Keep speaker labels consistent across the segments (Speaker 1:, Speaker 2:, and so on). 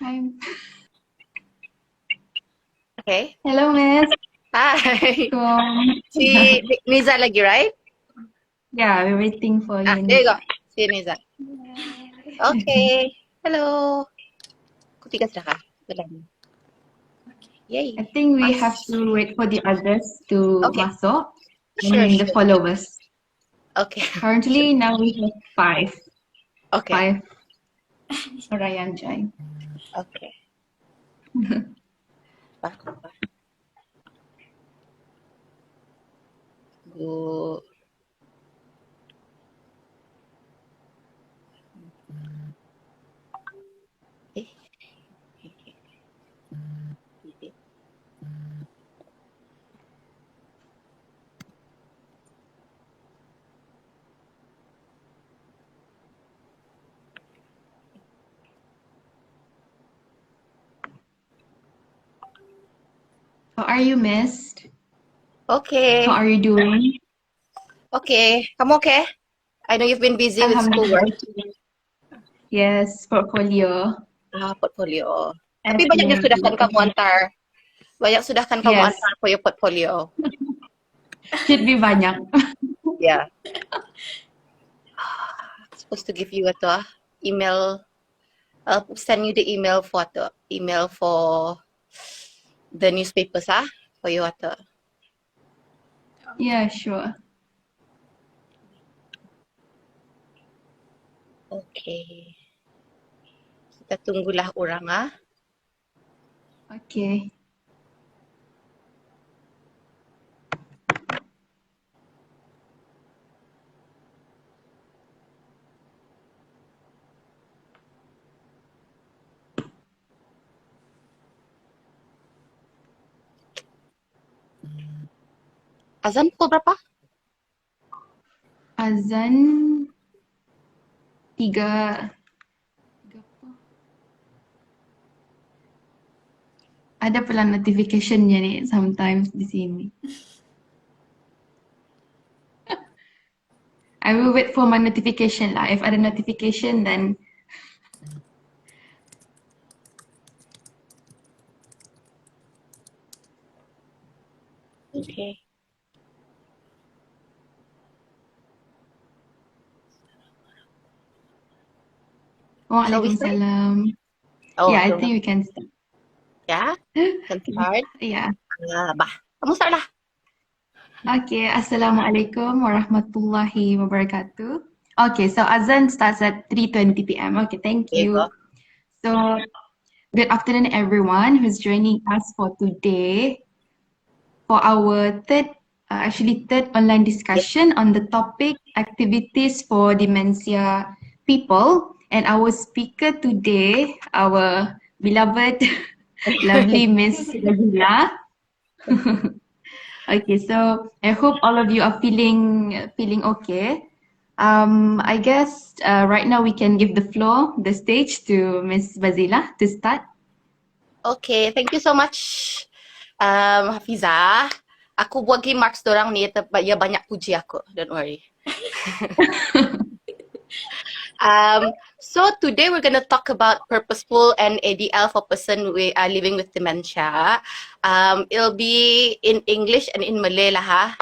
Speaker 1: Hi.
Speaker 2: Okay.
Speaker 1: Hello, Miss.
Speaker 2: Hi.
Speaker 1: Welcome.
Speaker 2: Si Niza lagi, right?
Speaker 1: Yeah, we're waiting for you,
Speaker 2: There you go.
Speaker 1: Nisa.
Speaker 2: Si Niza. Okay. Hello. Kutiga sudah kah? Belum. Yay.
Speaker 1: I think we
Speaker 2: Mas.
Speaker 1: have to wait for the others to
Speaker 2: Okay.
Speaker 1: masuk. I
Speaker 2: Sure,
Speaker 1: mean, the
Speaker 2: sure.
Speaker 1: followers.
Speaker 2: Okay.
Speaker 1: Currently, now we have five.
Speaker 2: Okay.
Speaker 1: Five orang yang join.
Speaker 2: Okay. Apa? Go. Eh.
Speaker 1: How are you, Miss?
Speaker 2: Okay.
Speaker 1: How are you doing?
Speaker 2: Okay. Kamu okay? I know you've been busy with
Speaker 1: Alhamdulillah.
Speaker 2: schoolwork.
Speaker 1: Yes, portfolio.
Speaker 2: Portfolio. Tapi
Speaker 1: And
Speaker 2: banyak yang sudah kan kamu antar. Banyak sudah kan kamu
Speaker 1: yes,
Speaker 2: antar for your portfolio.
Speaker 1: should be banyak.
Speaker 2: Yeah. Supposed to give you a email. I'll send you the email for the newspapers for you
Speaker 1: Yeah, sure.
Speaker 2: Okay. Kita tunggulah orang
Speaker 1: Okay.
Speaker 2: Azan pukul berapa?
Speaker 1: Azan tiga apa? Ada pula notificationnya ni sometimes di sini. I will wait for my notification lah. If ada notification, then
Speaker 2: Okay. Shall we start?
Speaker 1: Waalaikumsalam.
Speaker 2: Oh,
Speaker 1: Yeah, I
Speaker 2: don't know.
Speaker 1: think we can start.
Speaker 2: Yeah? Can start?
Speaker 1: Yeah.
Speaker 2: Bah. Kamu start lah.
Speaker 1: Okay. Assalamualaikum warahmatullahi wabarakatuh. Okay, so azan starts at 3:20 p.m. Okay, thank
Speaker 2: There you go.
Speaker 1: you. So, good afternoon, everyone who's joining us for today for our third online discussion on the topic activities for dementia people. And our speaker today, our beloved, lovely Miss Bazilah. Okay, so I hope all of you are feeling okay. I guess right now we can give the stage to Miss Bazilah to start.
Speaker 2: Okay, thank you so much, Hafiza. Aku bagi marks dorang ni, ya banyak puji aku. Don't worry. So today we're going to talk about purposeful and ADL for person living with dementia. It'll be in English and in Malay lah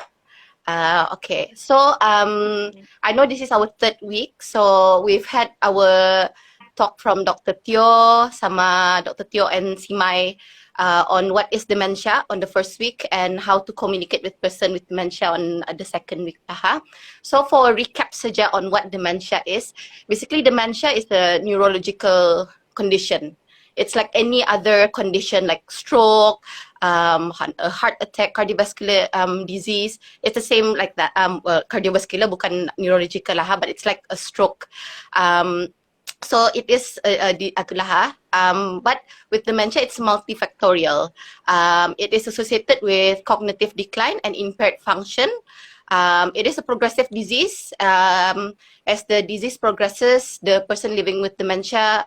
Speaker 2: okay, so I know this is our third week, so we've had our talk from Dr. Teo, sama Dr. Teo and Simai on what is dementia on the first week and how to communicate with person with dementia on the second week. So for a recap saja on what dementia is, basically dementia is a neurological condition. It's like any other condition like stroke, a heart attack, cardiovascular disease. It's the same like that. Well, cardiovascular bukan neurological lah, but it's like a stroke. So it is but with dementia it's multifactorial. It is associated with cognitive decline and impaired function. It is a progressive disease. As the disease progresses, the person living with dementia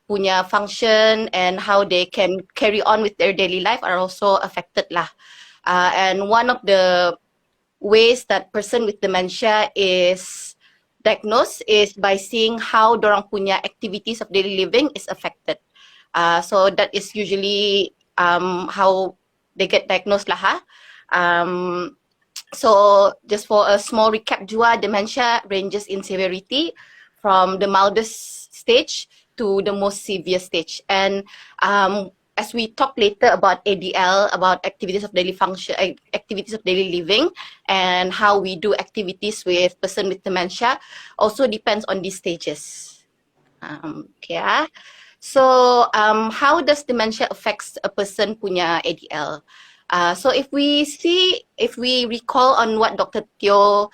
Speaker 2: punya function and how they can carry on with their daily life are also affected lah. And one of the ways that person with dementia is diagnosed is by seeing how dorang punya activities of daily living is affected. So that is usually how they get diagnosed lah. So just for a small recap jua, dementia ranges in severity from the mildest stage to the most severe stage. And as we talk later about ADL, about activities of daily function, activities of daily living, and how we do activities with person with dementia, also depends on these stages. Okay. So how does dementia affects a person punya ADL? So if we recall on what Dr. Teo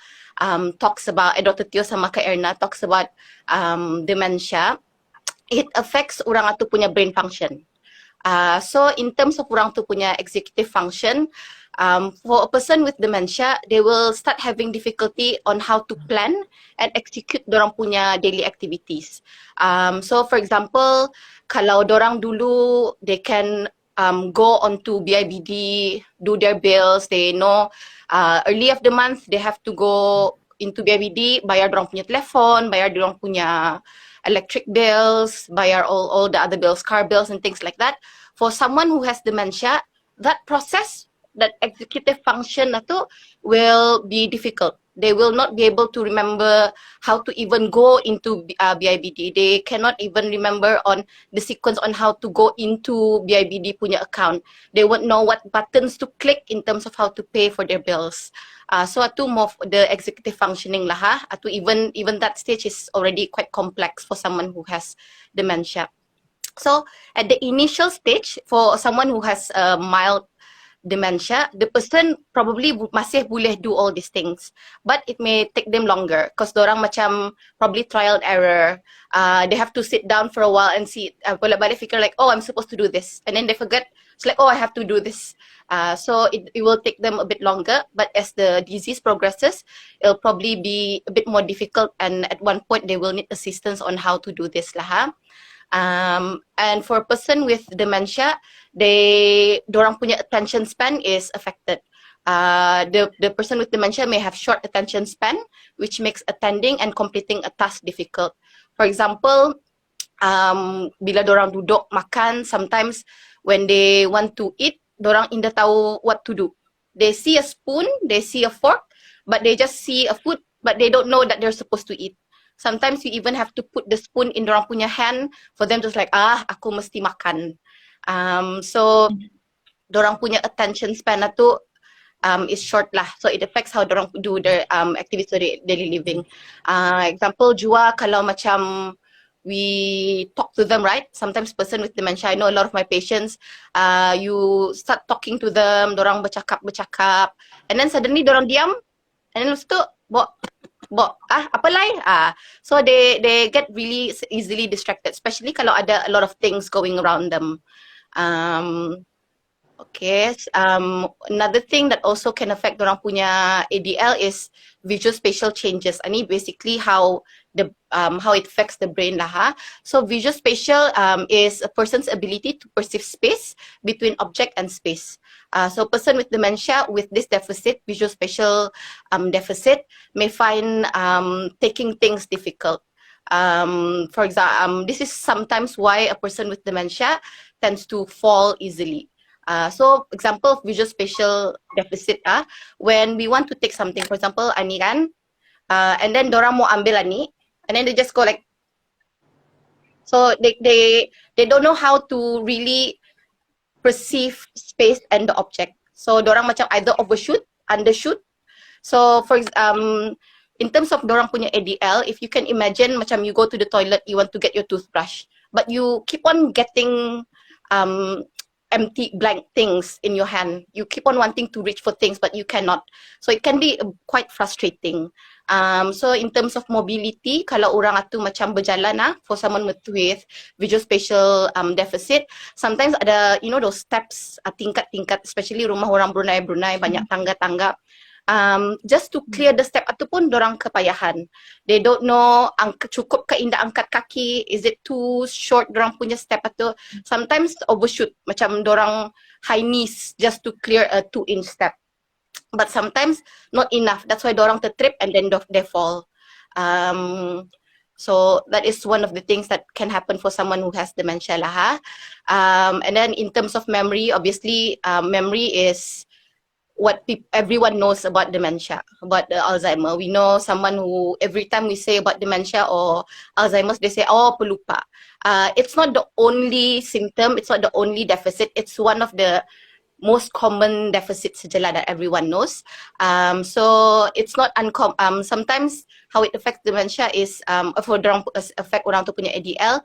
Speaker 2: talks about, Dr. Teo sama Kak Erna talks about dementia, it affects orang tu punya brain function. So in terms of orang tu punya executive function, for a person with dementia, they will start having difficulty on how to plan and execute dorang punya daily activities. So for example, kalau dorang dulu, they can go onto BIBD, do their bills, they know early of the month, they have to go into BIBD, bayar dorang punya telefon, bayar dorang punya electric bills, bayar all the other bills, car bills and things like that. For someone who has dementia, that process, that executive function itu will be difficult. They will not be able to remember how to even go into BIBD. They cannot even remember on the sequence on how to go into BIBD punya account. They won't know what buttons to click in terms of how to pay for their bills. So atu more the executive functioning lah. Atu even that stage is already quite complex for someone who has dementia. So at the initial stage, for someone who has a mild dementia, the person probably masih boleh do all these things, but it may take them longer because dorang macam probably trial and error. They have to sit down for a while and see, balik fikir like, oh, I'm supposed to do this, and then they forget. It's like, oh, I have to do this. So it will take them a bit longer, but as the disease progresses, it'll probably be a bit more difficult, and at one point they will need assistance on how to do this lah. And for a person with dementia, dorang punya attention span is affected. The person with dementia may have short attention span, which makes attending and completing a task difficult. For example, bila dorang duduk makan, sometimes when they want to eat, dorang indah tahu what to do. They see a spoon, they see a fork, but they just see a food, but they don't know that they're supposed to eat. Sometimes you even have to put the spoon in dorang punya hand for them to like, aku mesti makan. So dorang punya attention span itu is short lah. So it affects how dorang do their activities of daily living. Example jua kalau macam we talk to them, right? Sometimes person with dementia, I know a lot of my patients, you start talking to them, dorang bercakap, and then suddenly dorang diam, and then lepas tu, apa lain? So they get really easily distracted, especially kalau ada a lot of things going around them. Okay, another thing that also can affect dorang punya ADL is visual spatial changes. Ini basically how it affects the brain lah. So visual spatial is a person's ability to perceive space between object and space. So a person with dementia with this deficit, visual spatial deficit, may find taking things difficult. For example, this is sometimes why a person with dementia tends to fall easily. So example of visual spatial deficit, when we want to take something, for example, ani kan, and then dorang mau ambil ani, and then they just go like, so they don't know how to really perceive space and the object. So dorang macam either overshoot, undershoot. So for in terms of dorang punya ADL, if you can imagine macam you go to the toilet, you want to get your toothbrush, but you keep on getting empty blank things in your hand. You keep on wanting to reach for things, but you cannot. So it can be quite frustrating. So in terms of mobility, kalau orang itu macam berjalan for someone with visual spatial deficit, sometimes ada, you know, those steps, tingkat-tingkat, especially rumah orang Brunei banyak tangga-tangga. Just to clear the step itu pun dorang kepayahan. They don't know cukup ke indah angkat kaki, is it too short dorang punya step itu. Sometimes overshoot, macam dorang high knees just to clear a 2-inch step. But sometimes not enough. That's why dorang tertrip and then they fall. So that is one of the things that can happen for someone who has dementia lah. And then in terms of memory, obviously, memory is what everyone knows about dementia, about the Alzheimer. We know someone who every time we say about dementia or Alzheimer's, they say, oh, pelupa. It's not the only symptom, it's not the only deficit, it's one of the most common deficits sajalah that everyone knows. So it's not uncommon. Sometimes how it affects dementia is for affect orang tu punya ADL,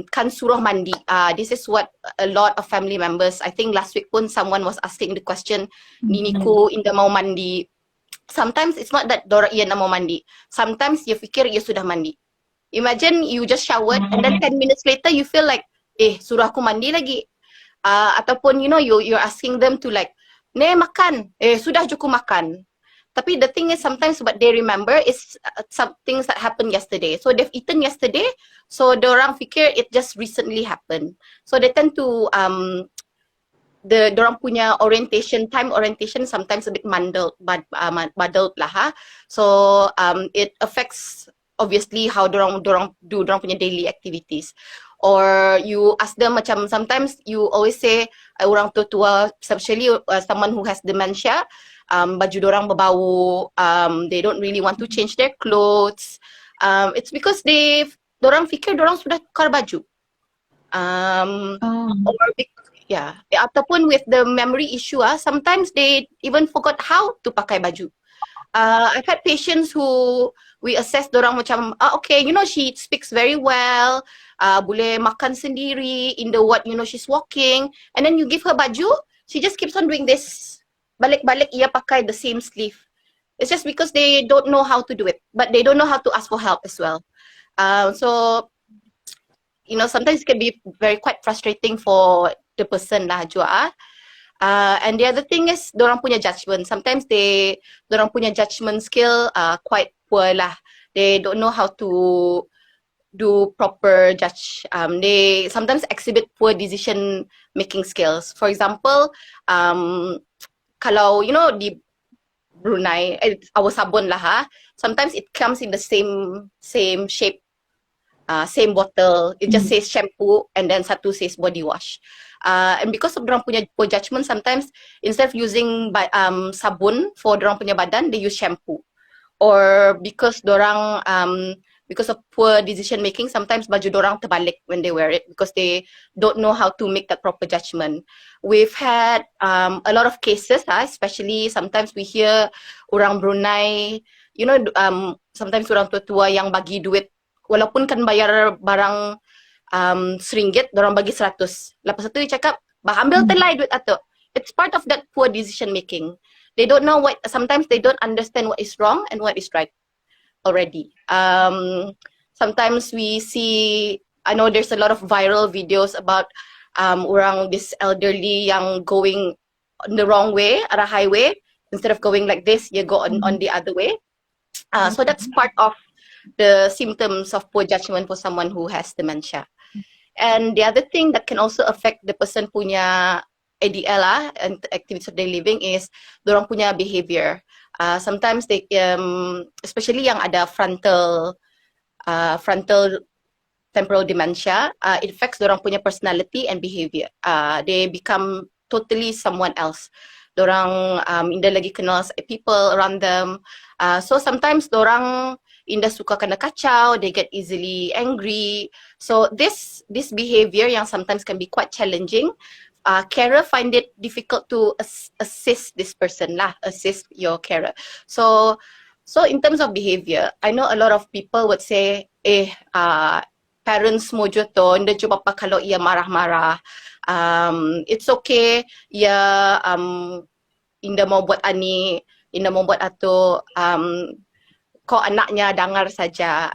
Speaker 2: kan suruh mandi. This is what a lot of family members, I think last week pun someone was asking the question, niniku inda mau mandi. Sometimes it's not that ia nak mau mandi. Sometimes you fikir ia sudah mandi. Imagine you just showered and then 10 minutes later you feel like, suruh aku mandi lagi. Ataupun you're asking them to like, ne makan, sudah cukup makan. Tapi the thing is sometimes what they remember is some things that happened yesterday. So they've eaten yesterday, so dorang fikir it just recently happened. So they tend to dorang punya time orientation sometimes a bit muddled lah. So it affects obviously how dorang do dorang punya daily activities. Or you ask them macam, sometimes you always say orang tua, especially someone who has dementia, baju dorang berbau, they don't really want to change their clothes. It's because dorang fikir dorang sudah tukar baju. Ataupun with the memory issue, sometimes they even forgot how to pakai baju. I've had patients who we assess dorang macam, okay, she speaks very well, boleh makan sendiri in the what, she's walking, and then you give her baju, she just keeps on doing this. Balik-balik ia pakai the same sleeve. It's just because they don't know how to do it, but they don't know how to ask for help as well. So, sometimes it can be quite frustrating for the person lah jua. And the other thing is dorang punya judgment. Sometimes dorang punya judgment skill quite poor lah. They don't know how to do proper judge. They sometimes exhibit poor decision making skills. For example, kalau di Brunei, our sabun lah, sometimes it comes in the same shape, same bottle. It just says shampoo and then satu says body wash. And because of dorang punya poor judgment, sometimes instead of using sabun for dorang punya badan, they use shampoo. Or because dorang because of poor decision making, sometimes baju dorang terbalik when they wear it because they don't know how to make that proper judgment. We've had a lot of cases, especially sometimes we hear orang Brunei, sometimes orang tua-tua yang bagi duit, walaupun kan bayar barang RM1, dorang bagi 100. Lepas tu dia cakap, ambil telai duit atau. It's part of that poor decision making. They don't know sometimes they don't understand what is wrong and what is right already. Sometimes we see, I know there's a lot of viral videos about this elderly yang going on the wrong way, at a highway. Instead of going like this, you go on the other way. So that's part of the symptoms of poor judgment for someone who has dementia. And the other thing that can also affect the person punya ADL and activities of daily living is dorang punya behavior. Sometimes they, especially yang ada frontal temporal dementia, it affects dorang punya personality and behavior. They become totally someone else. Dorang indah lagi kenal people around them. So sometimes dorang indah suka kena kacau, they get easily angry. So this behavior yang sometimes can be quite challenging. Carer find it difficult to assist this person lah, assist your carer. So in terms of behavior, I know a lot of people would say, parents mojo to, hindi cuba pa kalau ia marah-marah. It's okay, ia inda mau buat ani, inda mau buat ato, kok anaknya dengar saja.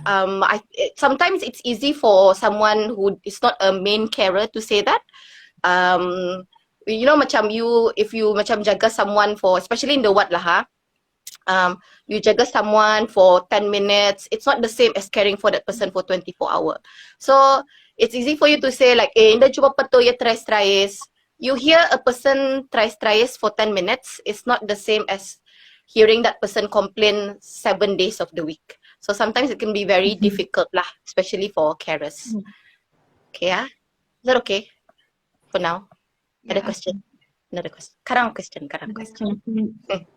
Speaker 2: Sometimes it's easy for someone who is not a main carer to say that. Macam if you macam jaga someone for, especially in the ward lah, you jaga someone for 10 minutes, it's not the same as caring for that person for 24 hours. So it's easy for you to say like, inda cuba pato ya tries. You hear a person tries for 10 minutes, it's not the same as hearing that person complain 7 days of the week. So sometimes it can be very difficult lah, especially for carers. Okay, yeah? Is that okay for now? Ada
Speaker 1: Yeah.
Speaker 2: question? Another question. Karang question.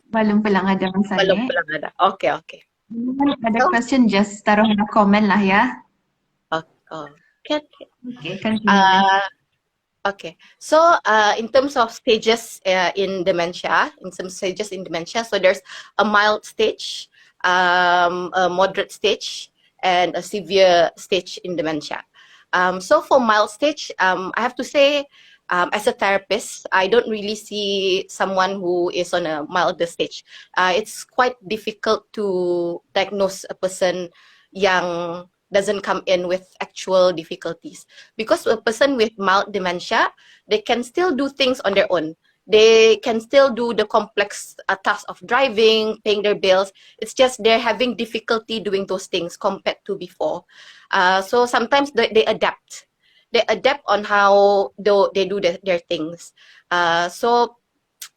Speaker 1: Belum pulang ada
Speaker 2: Belum
Speaker 1: masanya.
Speaker 2: pulang ada. Okay, okay.
Speaker 1: Ada
Speaker 2: So,
Speaker 1: question, just taruh dalam komen lah ya.
Speaker 2: okay.
Speaker 1: Okay, continue.
Speaker 2: Okay. So, in terms of stages in dementia, so there's a mild stage, a moderate stage, and a severe stage in dementia. So for mild stage, I have to say, as a therapist, I don't really see someone who is on a milder stage. It's quite difficult to diagnose a person yang doesn't come in with actual difficulties, because a person with mild dementia, they can still do things on their own. They can still do the complex tasks of driving, paying their bills. It's just they're having difficulty doing those things compared to before. So sometimes they adapt. They adapt on how they do their things. So,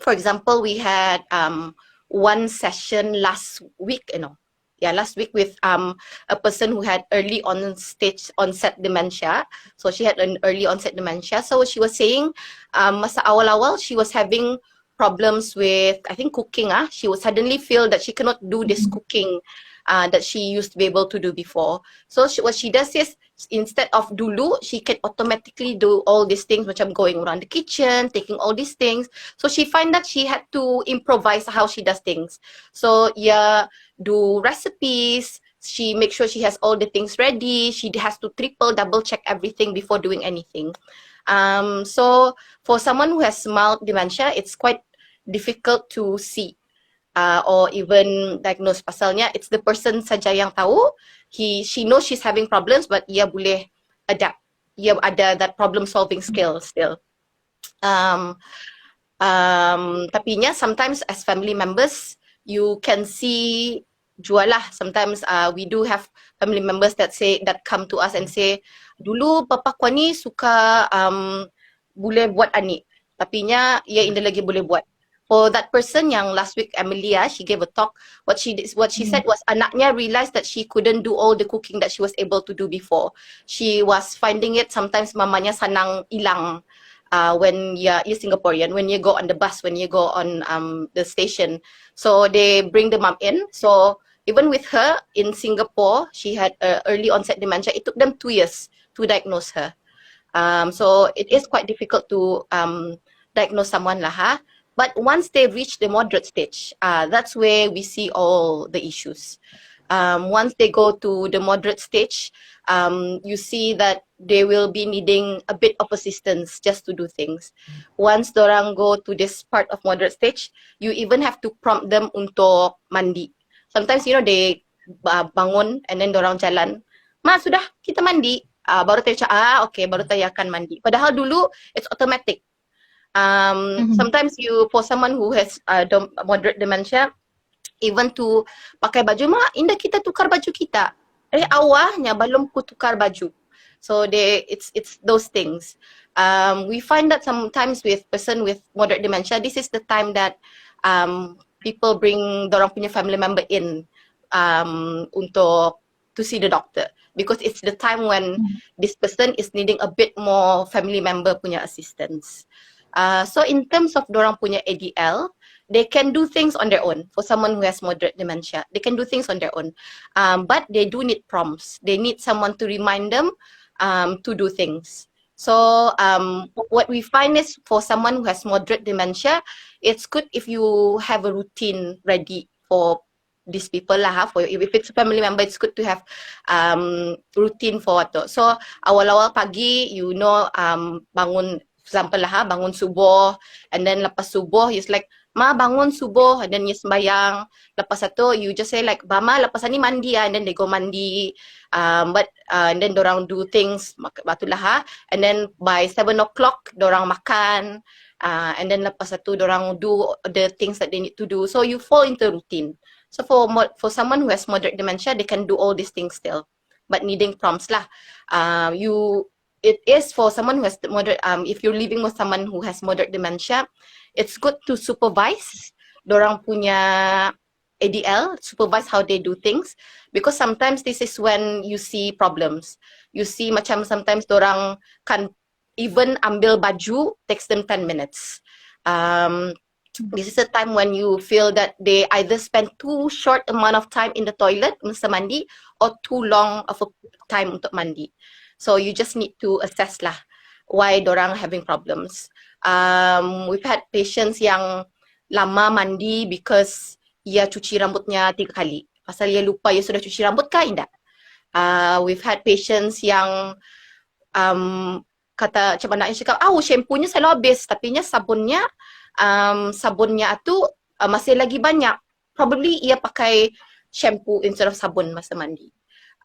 Speaker 2: for example, we had one session last week, last week with a person who had early onset dementia. So she had an early onset dementia. So she was saying, masa awal-awal she was having problems with, I think, cooking. She would suddenly feel that she cannot do this cooking that she used to be able to do before. So what she does is, instead of dulu, she can automatically do all these things, macam going around the kitchen, taking all these things. So she find that she had to improvise how she does things. So yeah, do recipes. She makes sure she has all the things ready. She has to double check everything before doing anything. So for someone who has mild dementia, it's quite difficult to see or even diagnose. Pasalnya it's the person saja yang tahu. She knows she's having problems, but ia boleh adapt. Ia ada that problem solving skill still. Tapinya sometimes as family members, you can see jual lah. Sometimes we do have family members that come to us and say, dulu papa ko ni suka boleh buat ani, tapinya ia inda lagi boleh buat. For that person yang last week Amelia, she gave a talk. What she said was anaknya realized that she couldn't do all the cooking that she was able to do before. She was finding it sometimes mamanya sanang ilang. When you're Singaporean, when you go on the bus, when you go on the station. So they bring the mom in. So even with her in Singapore, she had early onset dementia. It took them 2 years to diagnose her. So it is quite difficult to diagnose someone lah. But once they reach the moderate stage, that's where we see all the issues. Once they go to the moderate stage, you see that they will be needing a bit of assistance just to do things. Once dorang go to this part of moderate stage, you even have to prompt them untuk mandi. Sometimes, they bangun and then dorang jalan, ma sudah kita mandi, baru tayo okay, baru tayo akan mandi. Padahal dulu, it's automatic. Sometimes for someone who has moderate dementia, even to pakai baju, ma, indah kita tukar baju kita. Awalnya belum ku tukar baju. So it's those things. We find that sometimes with person with moderate dementia, this is the time that people bring dorang punya family member in untuk to see the doctor, because it's the time when this person is needing a bit more family member punya assistance. So in terms of dorang punya ADL, they can do things on their own. For someone who has moderate dementia, they can do things on their own. But they do need prompts. They need someone to remind them to do things. So what we find is, for someone who has moderate dementia, it's good if you have a routine ready for these people lah. If it's a family member, it's good to have routine for what. So awal-awal pagi, bangun, example lah, bangun subuh, and then lepas subuh, it's like, ma bangun subuh, and then you sembayang. Lepas satu, you just say like, Mama lepas ni mandi and then they go mandi. And then dorang do things, batulah, and then by 7 o'clock, dorang makan. And then lepas satu, dorang do the things that they need to do. So you fall into routine. So for someone who has moderate dementia, they can do all these things still, but needing prompts lah. It is for someone who has moderate, if you're living with someone who has moderate dementia, it's good to supervise dorang punya ADL, supervise how they do things, because sometimes this is when you see problems. You see macam sometimes dorang kan even ambil baju takes them 10 minutes. This is a time when you feel that they either spend too short amount of time in the toilet masa mandi or too long of a time untuk mandi. So you just need to assess lah why dorang having problems. We've had patients yang lama mandi because ia cuci rambutnya 3 kali. Pasal ia lupa ia sudah cuci rambut kah tidak. We've had patients yang kata macam mana cakap, shampoo-nya selalu habis, tapi sabunnya tu masih lagi banyak. Probably ia pakai shampoo instead of sabun masa mandi.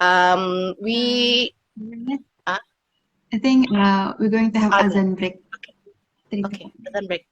Speaker 1: I think we're going to have azan break.
Speaker 2: Okay, azan break.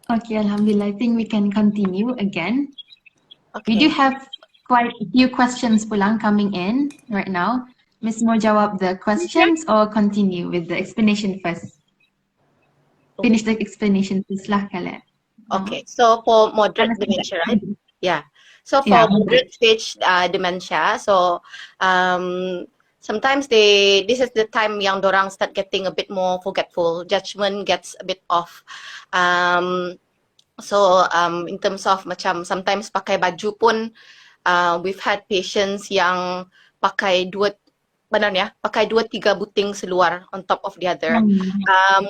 Speaker 1: Okay, Alhamdulillah. I think we can continue again.
Speaker 2: Okay.
Speaker 1: We do have quite a few questions pulang coming in right now. Miss mau jawab the questions or continue with the explanation first? Finish the explanation first lah kalian.
Speaker 2: Okay, so for moderate dementia, right? Yeah. So for moderate stage dementia, so sometimes this is the time yang dorang start getting a bit more forgetful, judgment gets a bit off. In terms of macam sometimes pakai baju pun, we've had patients yang pakai pakai 2-3 buting seluar on top of the other.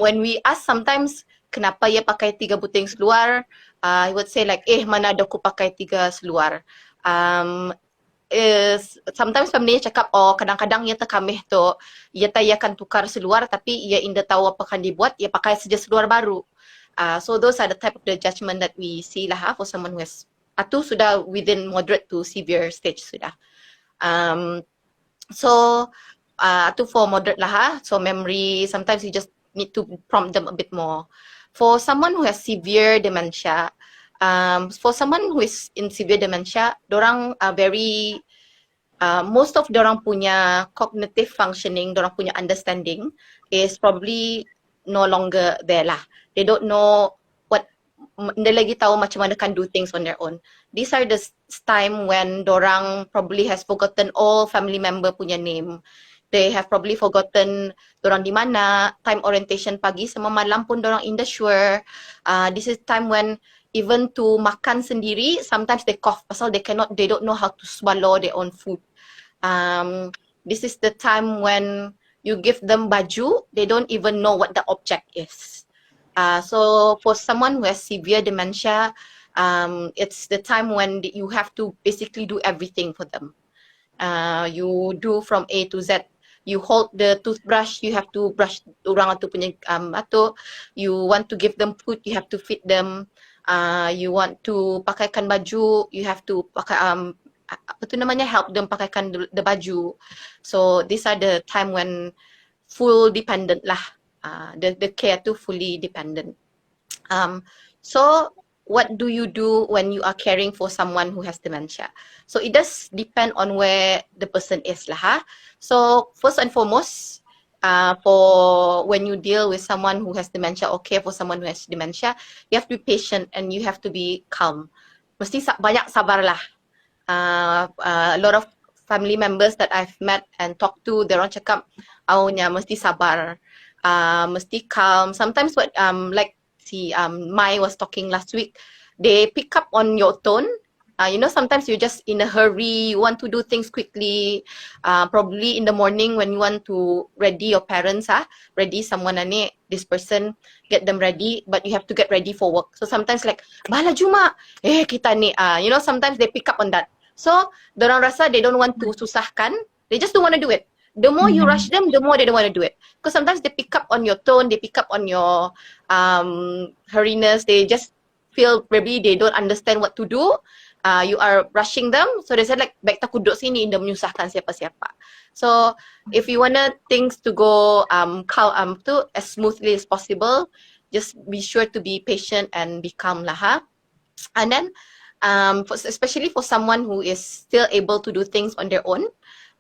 Speaker 2: When we ask sometimes kenapa ia pakai 3 buting seluar, I would say like, mana ada aku pakai 3 seluar. Sometimes family cakap, kadang-kadang ia terkamih tu, ia akan tukar seluar tapi ia indah tahu apa akan dibuat, ia pakai saja seluar baru. So those are the type of the judgment that we see lah for someone who has, itu sudah within moderate to severe stage sudah. Itu for moderate lah. So memory, sometimes you just need to prompt them a bit more. For someone who has severe dementia, for someone who is in severe dementia, dorang are very most of dorang punya cognitive functioning, dorang punya understanding is probably no longer there lah. They don't know what, dia lagi tahu macam mana can do things on their own. These are the time when dorang probably has forgotten all family member punya name. They have probably forgotten dorang di mana, time orientation pagi sama malam pun dorang in the sure. This is time when even to makan sendiri, sometimes they cough pasal they don't know how to swallow their own food. This is the time when you give them baju, they don't even know what the object is. So for someone who has severe dementia, it's the time when you have to basically do everything for them. You do from A to Z. You hold the toothbrush, you have to brush orang tu punya ato. You want to give them food, you have to feed them. You want to pakaikan baju, you have to pakai apa tu namanya, help them pakaikan the baju. So these are the time when full dependent lah. The care tu fully dependent. So what do you do when you are caring for someone who has dementia? So it does depend on where the person is lah. So first and foremost, for when you deal with someone who has dementia or care for someone who has dementia, you have to be patient and you have to be calm. Mesti banyak sabar lah. A lot of family members that I've met and talked to, diorang cakap, awaknya mesti sabar, mesti calm. Sometimes what like si Mai was talking last week, they pick up on your tone. You know, sometimes you're just in a hurry, you want to do things quickly. Probably in the morning when you want to ready your parents, ready someone ani, this person, get them ready, but you have to get ready for work. So sometimes like, bahala Juma, kita ni, you know, sometimes they pick up on that. So, dorang rasa they don't want to susahkan, they just don't want to do it. The more you rush them, the more they don't want to do it. Because sometimes they pick up on your tone, they pick up on your hurriness, they just feel maybe they don't understand what to do. You are rushing them, so they said like, baik tak duduk sini, dah menyusahkan siapa-siapa. So, if you want things to go as smoothly as possible, just be sure to be patient and be calm lah. And then, especially for someone who is still able to do things on their own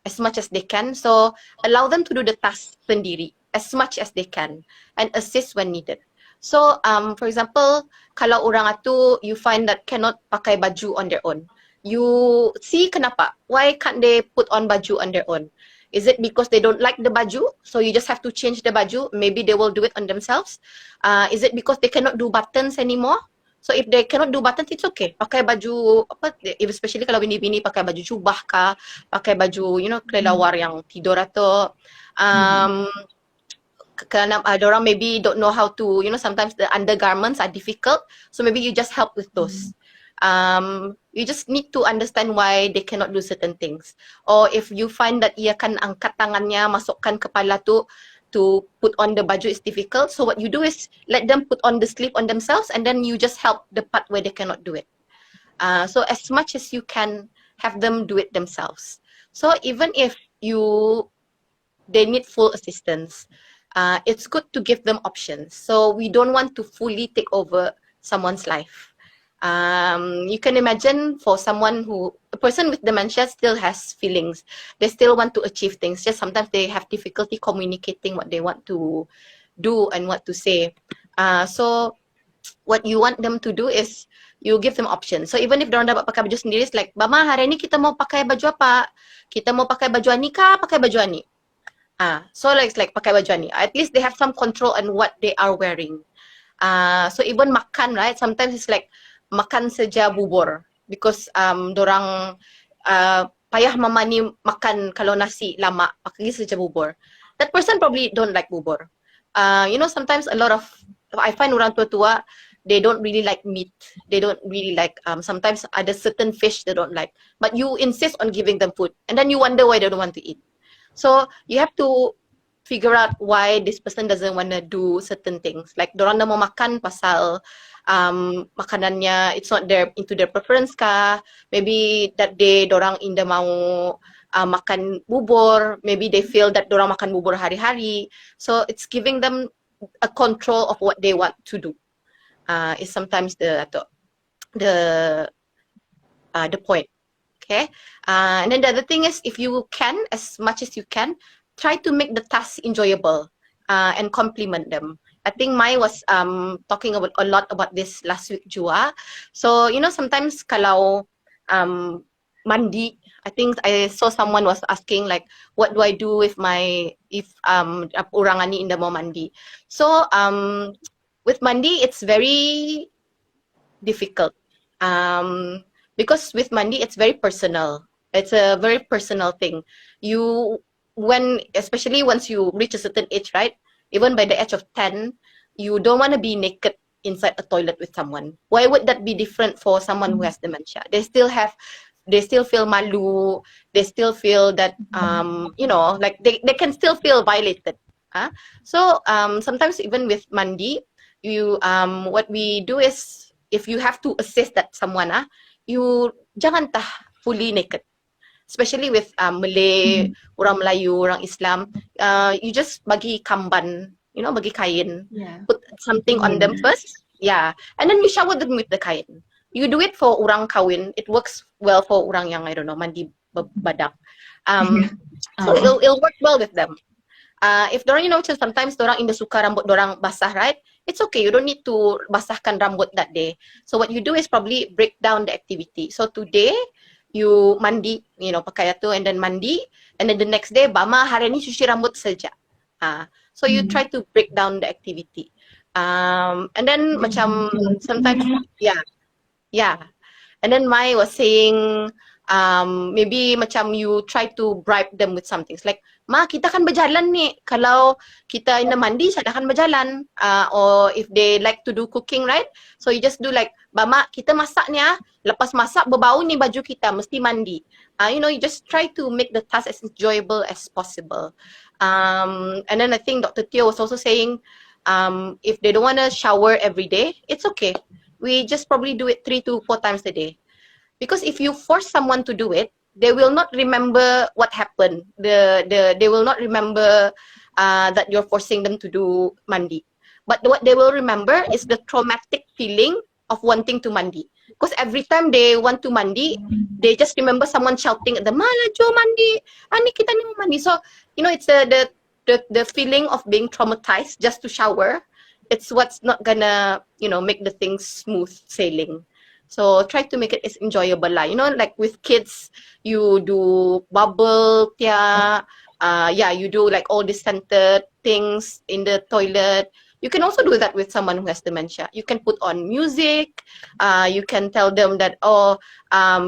Speaker 2: as much as they can, so allow them to do the task sendiri as much as they can and assist when needed. So for example, kalau orang tu you find that cannot pakai baju on their own, you see kenapa, why can't they put on baju on their own? Is it because they don't like the baju, so you just have to change the baju, maybe they will do it on themselves? Is it because they cannot do buttons anymore? So if they cannot do buttons, it's okay. Pakai baju apa, especially kalau bini-bini pakai baju jubah kah, pakai baju, you know, kelelawar yang tidur atau kerana orang maybe don't know how to, you know, sometimes the undergarments are difficult, so maybe you just help with those. You just need to understand why they cannot do certain things. Or if you find that ia kan angkat tangannya, masukkan kepala tu to put on the baju is difficult, so what you do is let them put on the sleeve on themselves and then you just help the part where they cannot do it. So as much as you can, have them do it themselves. So even if they need full assistance, it's good to give them options. So we don't want to fully take over someone's life. You can imagine for a person with dementia still has feelings. They still want to achieve things. Just sometimes they have difficulty communicating what they want to do and what to say. So what you want them to do is you give them options. So even if dorang dapat pakai baju sendiri, it's like, Mama, hari ni kita mau pakai baju apa? Kita mau pakai baju ani kah? Pakai baju ani. So it's like pakai baju ani. At least they have some control on what they are wearing. So even makan, right? Sometimes it's like, makan saja bubur because dorang payah mama ni makan kalau nasi lama, pakai saja bubur. That person probably don't like bubur. You know, sometimes I find orang tua-tua, they don't really like meat. They don't really like, sometimes ada certain fish they don't like. But you insist on giving them food and then you wonder why they don't want to eat. So you have to figure out why this person doesn't want to do certain things. Like dorang dah mau makan pasal makanannya it's not into their preference kah, maybe that day dorang indah mau makan bubur, maybe they feel that dorang makan bubur hari-hari, so it's giving them a control of what they want to do. Is sometimes the point. Okay. And then the other thing is, if you can, as much as you can, try to make the task enjoyable and compliment them. I think Mai was talking about a lot about this last week Jua. So, you know, sometimes kalau mandi, I think I saw someone was asking like, what do I do with my, if orang ani indah mau mandi. So, with mandi, it's very difficult. Because with mandi, it's very personal. It's a very personal thing. You, when, especially once you reach a certain age, right? Even by the age of 10, you don't want to be naked inside a toilet with someone. Why would that be different for someone who has dementia? They still feel malu. They still feel that, you know, like they can still feel violated. Huh? So sometimes even with mandi, you, what we do is, if you have to assist that someone, you jangan tah fully naked. Especially with Malay, orang Melayu, orang Islam, you just bagi kamban, you know, bagi kain, put something on them first, and then you shower them with the kain. You do it for orang kawin, it works well for orang yang, I don't know, mandi badak. So it'll work well with them. If dorang, you know, sometimes dorang indah suka rambut dorang basah, right? It's okay, you don't need to basahkan rambut that day. So what you do is probably break down the activity. So today, you mandi, you know, pakai itu, and then mandi, and then the next day, Bama hari ni cuci rambut saja. So you try to break down the activity. And then macam sometimes, and then Mai was saying, maybe macam you try to bribe them with something. It's like, Ma, kita kan berjalan ni. Kalau kita indah mandi, saya akan berjalan. Or if they like to do cooking, right? So you just do like, Bama, kita masak ni lepas masak berbau ni baju kita, mesti mandi. You know, you just try to make the task as enjoyable as possible. And then I think Dr. Teo was also saying, if they don't want to shower every day, it's okay. We just probably do it 3 to 4 times a day. Because if you force someone to do it, they will not remember what happened. They will not remember that you're forcing them to do mandi. But what they will remember is the traumatic feeling of wanting to mandi. Because every time they want to mandi, they just remember someone shouting at them, "Mala Jo mandi, ani kita ni mau mandi." So you know, it's the feeling of being traumatized just to shower. It's what's not gonna, you know, make the things smooth sailing. So try to make it as enjoyable lah. You know, like with kids, you do bubble, you do like all these scented things in the toilet. You can also do that with someone who has dementia. You can put on music. You can tell them that,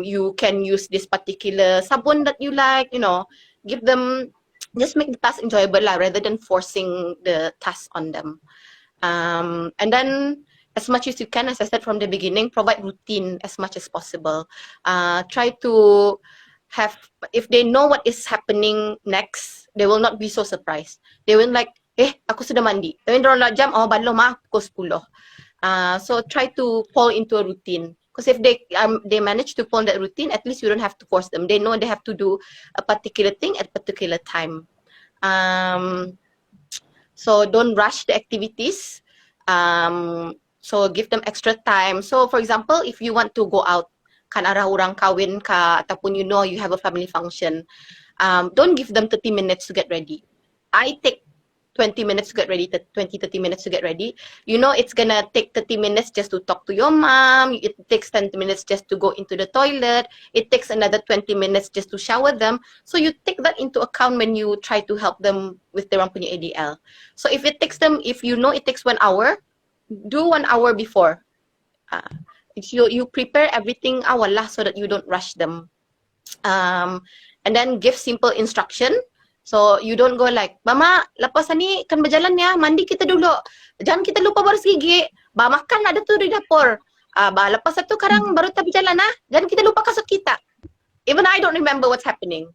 Speaker 2: you can use this particular sabun that you like. You know, give them, just make the task enjoyable lah, rather than forcing the task on them. And then, as much as you can, as I said from the beginning, provide routine as much as possible. Try to have, if they know what is happening next, they will not be so surprised. They will like, aku sudah mandi. Tapi dorang nak jam, belum pukul 10. So try to fall into a routine. Because if they manage to follow that routine, at least you don't have to force them. They know they have to do a particular thing at a particular time. So don't rush the activities. So give them extra time. So for example, if you want to go out, kan arah orang kahwin ka, ataupun you know you have a family function, don't give them 30 minutes to get ready. I take 20 minutes to get ready, 30 minutes to get ready. You know it's gonna take 30 minutes just to talk to your mom. It takes 10 minutes just to go into the toilet. It takes another 20 minutes just to shower them. So you take that into account when you try to help them with their orang punya ADL. So if you know it takes 1 hour, do 1 hour before. You prepare everything awal lah, so that you don't rush them. And then give simple instruction. So you don't go like, Mama, lepas ni kan berjalan ya, mandi kita dulu. Jangan kita lupa baris gigi. Makan ada tu di dapur. Lepas itu sekarang baru kita berjalan Jangan kita lupa kasut kita. Even I don't remember what's happening.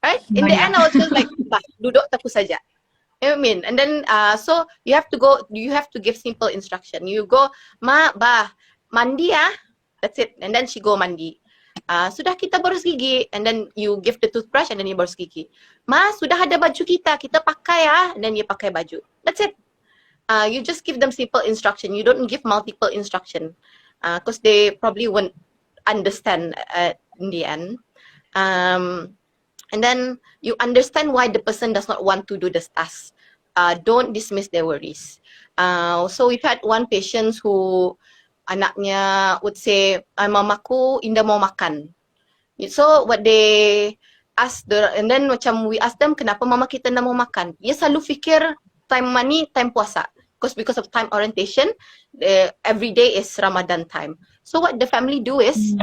Speaker 2: Right? In the end, I was just like, duduk taku saja. You know what I mean? And then, so you have to give simple instruction. You go, mandi that's it. And then she go mandi. Sudah kita baris gigi. And then you give the toothbrush and then you baris gigi. Sudah ada baju kita pakai and then you pakai baju. That's it. You just give them simple instruction. You don't give multiple instruction. Because they probably won't understand in the end. And then you understand why the person does not want to do the task. Don't dismiss their worries. So we've had one patient who anaknya would say, mamaku indah mau makan. So what they ask and then macam we ask them, kenapa mama kita nak mau makan? Dia selalu fikir time money, time puasa. Because of time orientation, every day is Ramadan time. So what the family do is,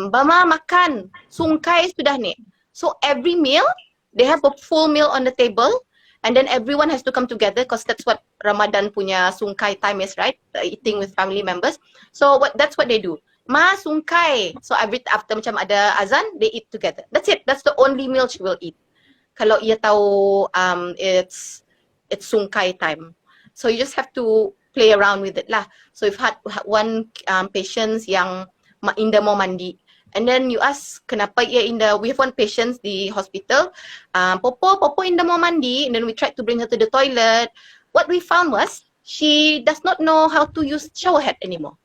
Speaker 2: mama makan, sungkai sudah ni. So every meal, they have a full meal on the table, and then everyone has to come together because that's what Ramadan punya sungkai time is, right? Eating with family members. So that's what they do. Ma sungkai. So after macam ada azan, they eat together. That's it. That's the only meal she will eat. Kalau ia tahu it's sungkai time. So you just have to play around with it lah. So we've had one patient yang indah mau mandi. And then you ask, kenapa ia indah? We have one patient di hospital, Popo indah mau mandi. And then we tried to bring her to the toilet. What we found was, she does not know how to use shower head anymore.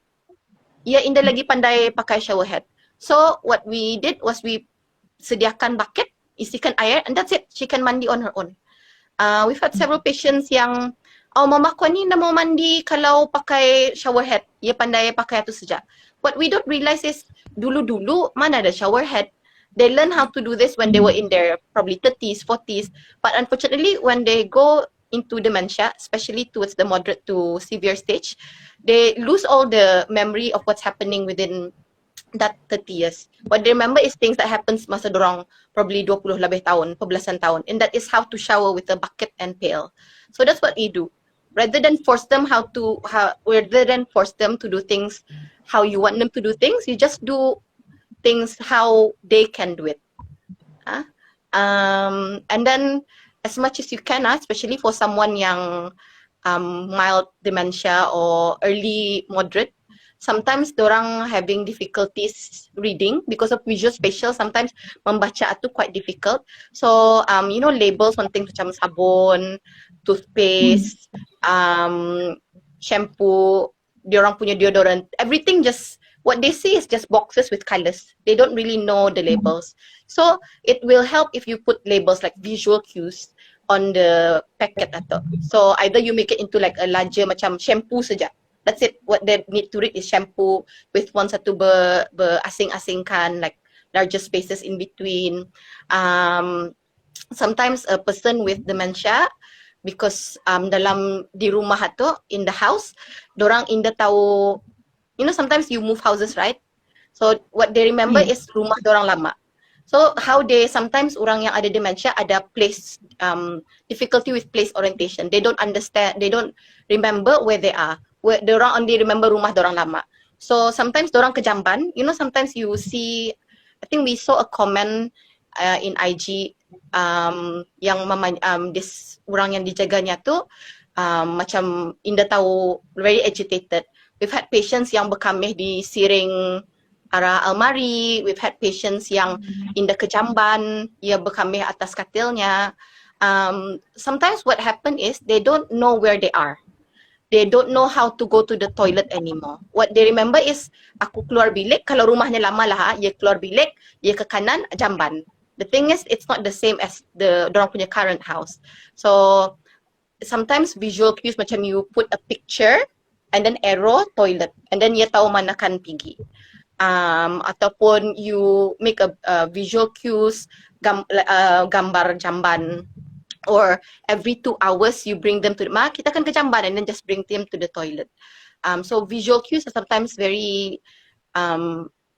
Speaker 2: Ia indah lagi pandai pakai shower head. So what we did was we sediakan bucket, isikan air, and that's it. She can mandi on her own. We've had several patients yang, mama ko ni na mau mandi kalau pakai shower head. Ia pandai pakai itu saja. What we don't realize is, dulu-dulu mana ada shower head. They learn how to do this when they were in their probably 30s, 40s. But unfortunately, when they go into dementia, especially towards the moderate to severe stage, they lose all the memory of what's happening within that 30 years. What they remember is things that happens masa dorang probably 20 lebih tahun, pembelasan tahun. And that is how to shower with a bucket and pail. So that's what we do. Rather than force them to do things how you want them to do things, you just do things how they can do it. And then as much as you can, especially for someone yang mild dementia or early moderate, sometimes dorang having difficulties reading because of visual spatial. Sometimes membaca itu quite difficult. So labels on things macam sabun, toothpaste, shampoo, diorang punya deodorant, everything just what they see is just boxes with colors. They don't really know the labels. So it will help if you put labels like visual cues on the packet atau. So either you make it into like a larger macam shampoo saja. That's it. What they need to read is shampoo with one satu berasing-asingkan, like larger spaces in between. Sometimes a person with dementia, because dalam di rumah tu, in the house, dorang indah tahu, sometimes you move houses, right? So what they remember is rumah dorang lama. So how sometimes orang yang ada dementia ada place, difficulty with place orientation. They don't understand, they don't remember where they are. Dorang only remember rumah dorang lama. So sometimes dorang ke jamban. Sometimes you see, I think we saw a comment in IG yang this orang yang dijaganya tu macam indah tahu, very agitated. We've had patients yang berkamih di siring arah almari. We've had patients yang indah ke jamban, ia berkamih atas katilnya. Sometimes what happen is they don't know where they are. They don't know how to go to the toilet anymore. What they remember is, aku keluar bilik, kalau rumahnya lama lah, ia keluar bilik, ia ke kanan, jamban. The thing is, it's not the same as dorang punya current house. So sometimes visual cues macam you put a picture and then arrow toilet, and then ia tahu mana kan pergi. Ataupun you make a visual cues, gambar jamban. Or every 2 hours you bring them to kita kan ke jamban, and then just bring them to the toilet. So visual cues are sometimes very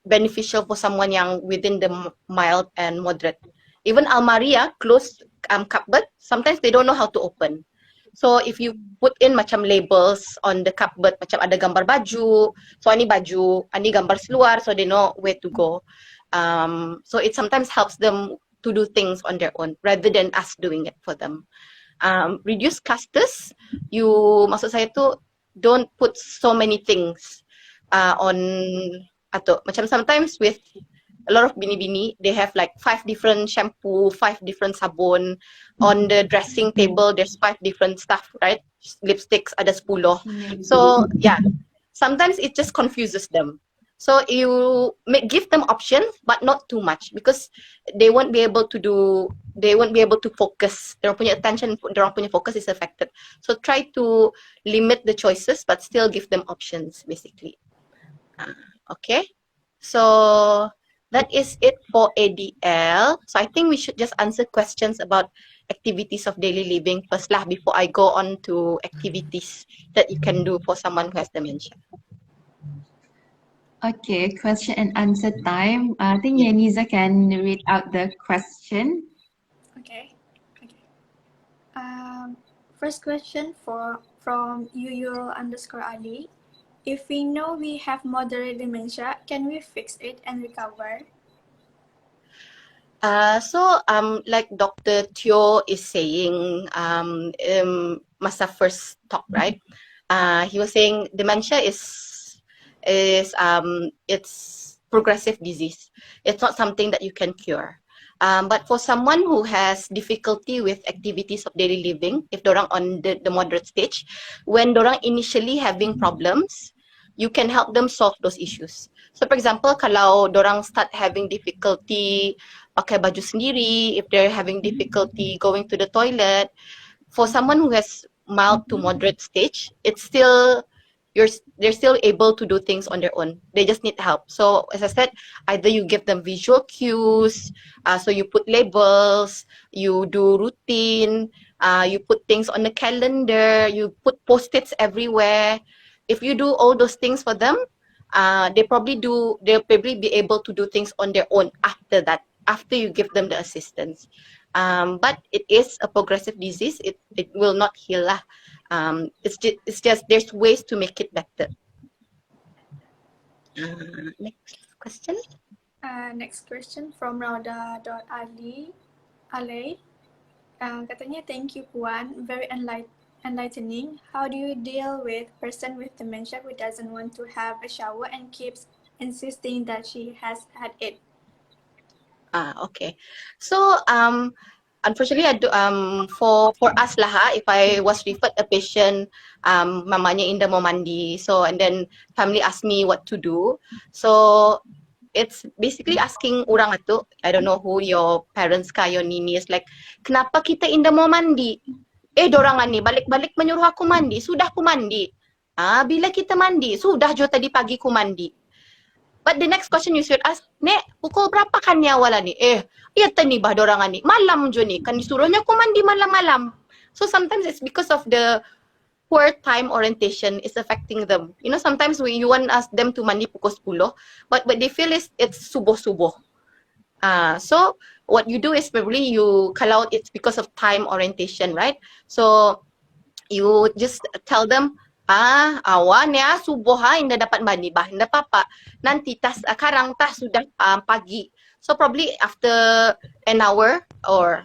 Speaker 2: beneficial for someone yang within the mild and moderate. Even almari, closed cupboard, sometimes they don't know how to open. So if you put in macam labels on the cupboard, macam ada gambar baju, so ani baju, ani gambar seluar, so they know where to go. So it sometimes helps them to do things on their own rather than us doing it for them. Reduce clusters. Maksud saya tu, don't put so many things on atau macam sometimes with a lot of bini-bini, they have like 5 different shampoo, 5 different sabun. On the dressing table, there's 5 different stuff, right? Lipsticks ada 10. So yeah, sometimes it just confuses them. So you give them options, but not too much, because they won't be able to focus. Their attention, their focus is affected. So try to limit the choices, but still give them options, basically. Okay. So that is it for ADL. So I think we should just answer questions about activities of daily living first lah, before I go on to activities that you can do for someone who has dementia.
Speaker 1: Okay, question and answer time. I think
Speaker 2: Yeah.
Speaker 1: Yaniza can read out the question.
Speaker 3: Okay. First question from @UYul_Ali. If we know we have moderate dementia, can we fix it and recover?
Speaker 2: So like Dr. Teo is saying, masa first talk, right? He was saying dementia is it's progressive disease. It's not something that you can cure. But for someone who has difficulty with activities of daily living, if dorang on the moderate stage, when dorang initially having problems, you can help them solve those issues. So for example, kalau dorang start having difficulty pakai baju sendiri, if they're having difficulty going to the toilet, for someone who has mild to moderate stage, it's still they're still able to do things on their own. They just need help. So as I said, either you give them visual cues, so you put labels, you do routine, you put things on the calendar, you put post-its everywhere. If you do all those things for them, they'll probably be able to do things on their own after that, after you give them the assistance. But it is a progressive disease. It will not heal lah. It's just there's ways to make it better. Next question.
Speaker 3: Next question from Rauda.Ali. Katanya, thank you Puan, very enlightening. How do you deal with person with dementia who doesn't want to have a shower and keeps insisting that she has had it?
Speaker 2: Okay. So unfortunately, I do, for us lah, if I was referred a patient, mamanya Indah mau mandi, so and then family asked me what to do. So it's basically asking orang itu, I don't know who your parents kah, your nini, is like, kenapa kita Indah mau mandi? Dorangan ni balik-balik menyuruh aku mandi, sudah aku mandi. Bila kita mandi, sudah jo tadi pagi ku mandi. But the next question you should ask, Nek, pukul berapa kan ni awala ni? Iya tani bah dorangan ni. Malam jo ni. Kan disuruhnya aku mandi malam-malam. So sometimes it's because of the poor time orientation is affecting them. You know, sometimes you want ask them to mandi pukul 10, but what they feel is it's subuh-subuh. So what you do is probably you call out it's because of time orientation, right? So you just tell them, awan ya subuh indah dapat mandi bah, indah apa-apa. Nanti tas karang tas sudah pagi. So probably after an hour or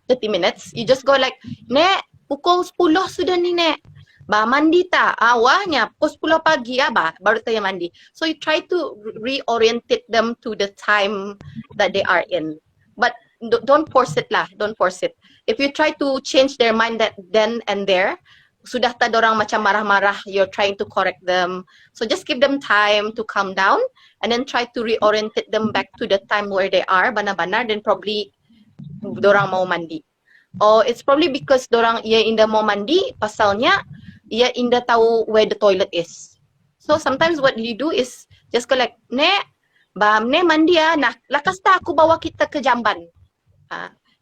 Speaker 2: 30 minutes, you just go like, Nek, pukul 10 sudah ni Nek. Bah mandi tak? Awahnya pukul 10 pagi bah, baru tayo mandi. So you try to reorientate them to the time that they are in. But don't force it lah, don't force it. If you try to change their mind that then and there, sudah tak dorang macam marah-marah, you're trying to correct them. So just give them time to calm down and then try to reorientate them back to the time where they are, banar-banar, then probably dorang mau mandi. Or it's probably because dorang ia indah mau mandi, pasalnya ia indah tahu where the toilet is. So sometimes what you do is just go like, Nek, Nek mandi nah, lakas tak aku bawa kita ke jamban.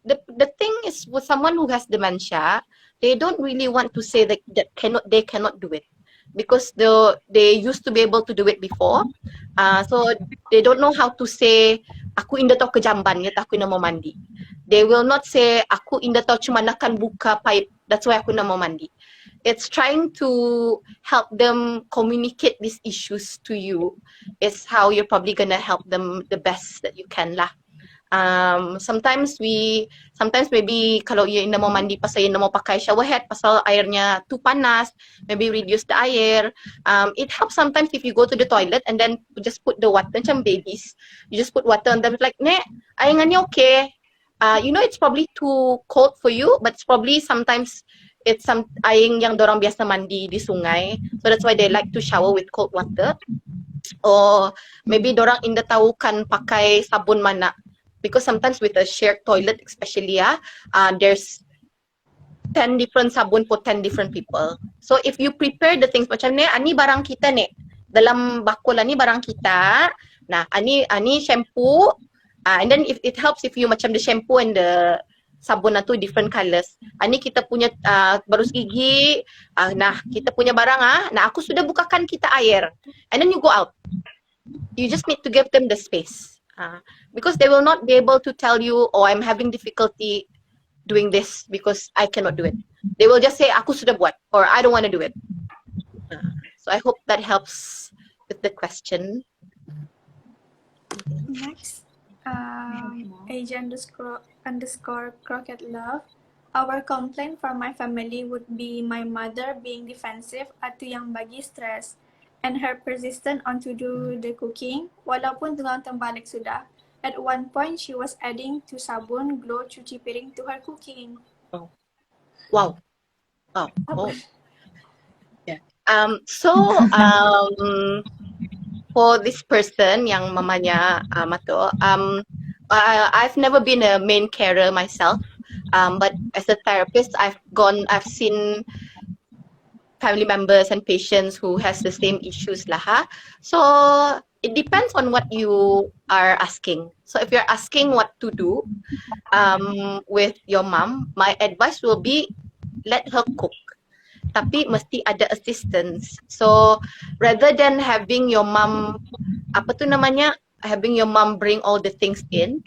Speaker 2: The thing is with someone who has dementia, they don't really want to say that they cannot do it because they used to be able to do it before. So they don't know how to say aku indah tahu ke jamban ya aku nak mau mandi. They will not say aku indah tahu cuma nakkan buka pipe, that's why aku nak mau mandi. It's trying to help them communicate these issues to you is how you're probably gonna help them the best that you can lah. Sometimes maybe kalau ia indah mau mandi pasal ia indah mau pakai shower head pasal airnya too panas, maybe reduce the air. It helps sometimes if you go to the toilet and then just put the water macam babies. You just put water on them like, Nek, air ni okay. You know it's probably too cold for you, but it's probably sometimes it's some aing yang dorang biasa mandi di sungai, so that's why they like to shower with cold water. Or maybe dorang inda tahu kan pakai sabun mana, because sometimes with a shared toilet especially there's 10 different sabun for 10 different people. So if you prepare the things macam ni, ani barang kita ni, dalam bakul ni barang kita, nah ani shampoo, and then if it helps if you macam the shampoo and the sabun tu different colors. Ani kita punya barus gigi, nah kita punya barang nah aku sudah bukakan kita air. And then you go out. You just need to give them the space. Because they will not be able to tell you, oh, I'm having difficulty doing this because I cannot do it. They will just say, aku sudah buat, or I don't want to do it. So I hope that helps with the question.
Speaker 3: Next, age underscore croquet love. Our complaint from my family would be my mother being defensive atau yang bagi stress, and her persistent on to do the cooking walaupun tengah terbalik sudah. At one point, she was adding to sabun, glow, cuci piring to her cooking.
Speaker 2: Oh. Wow. Oh. Yeah. For this person yang mamanya Mato, I've never been a main carer myself, but as a therapist, I've seen family members and patients who has the same issues lah. So it depends on what you are asking. So if you're asking what to do with your mom, my advice will be let her cook. Tapi mesti ada assistance. So rather than having your mom, having your mom bring all the things in.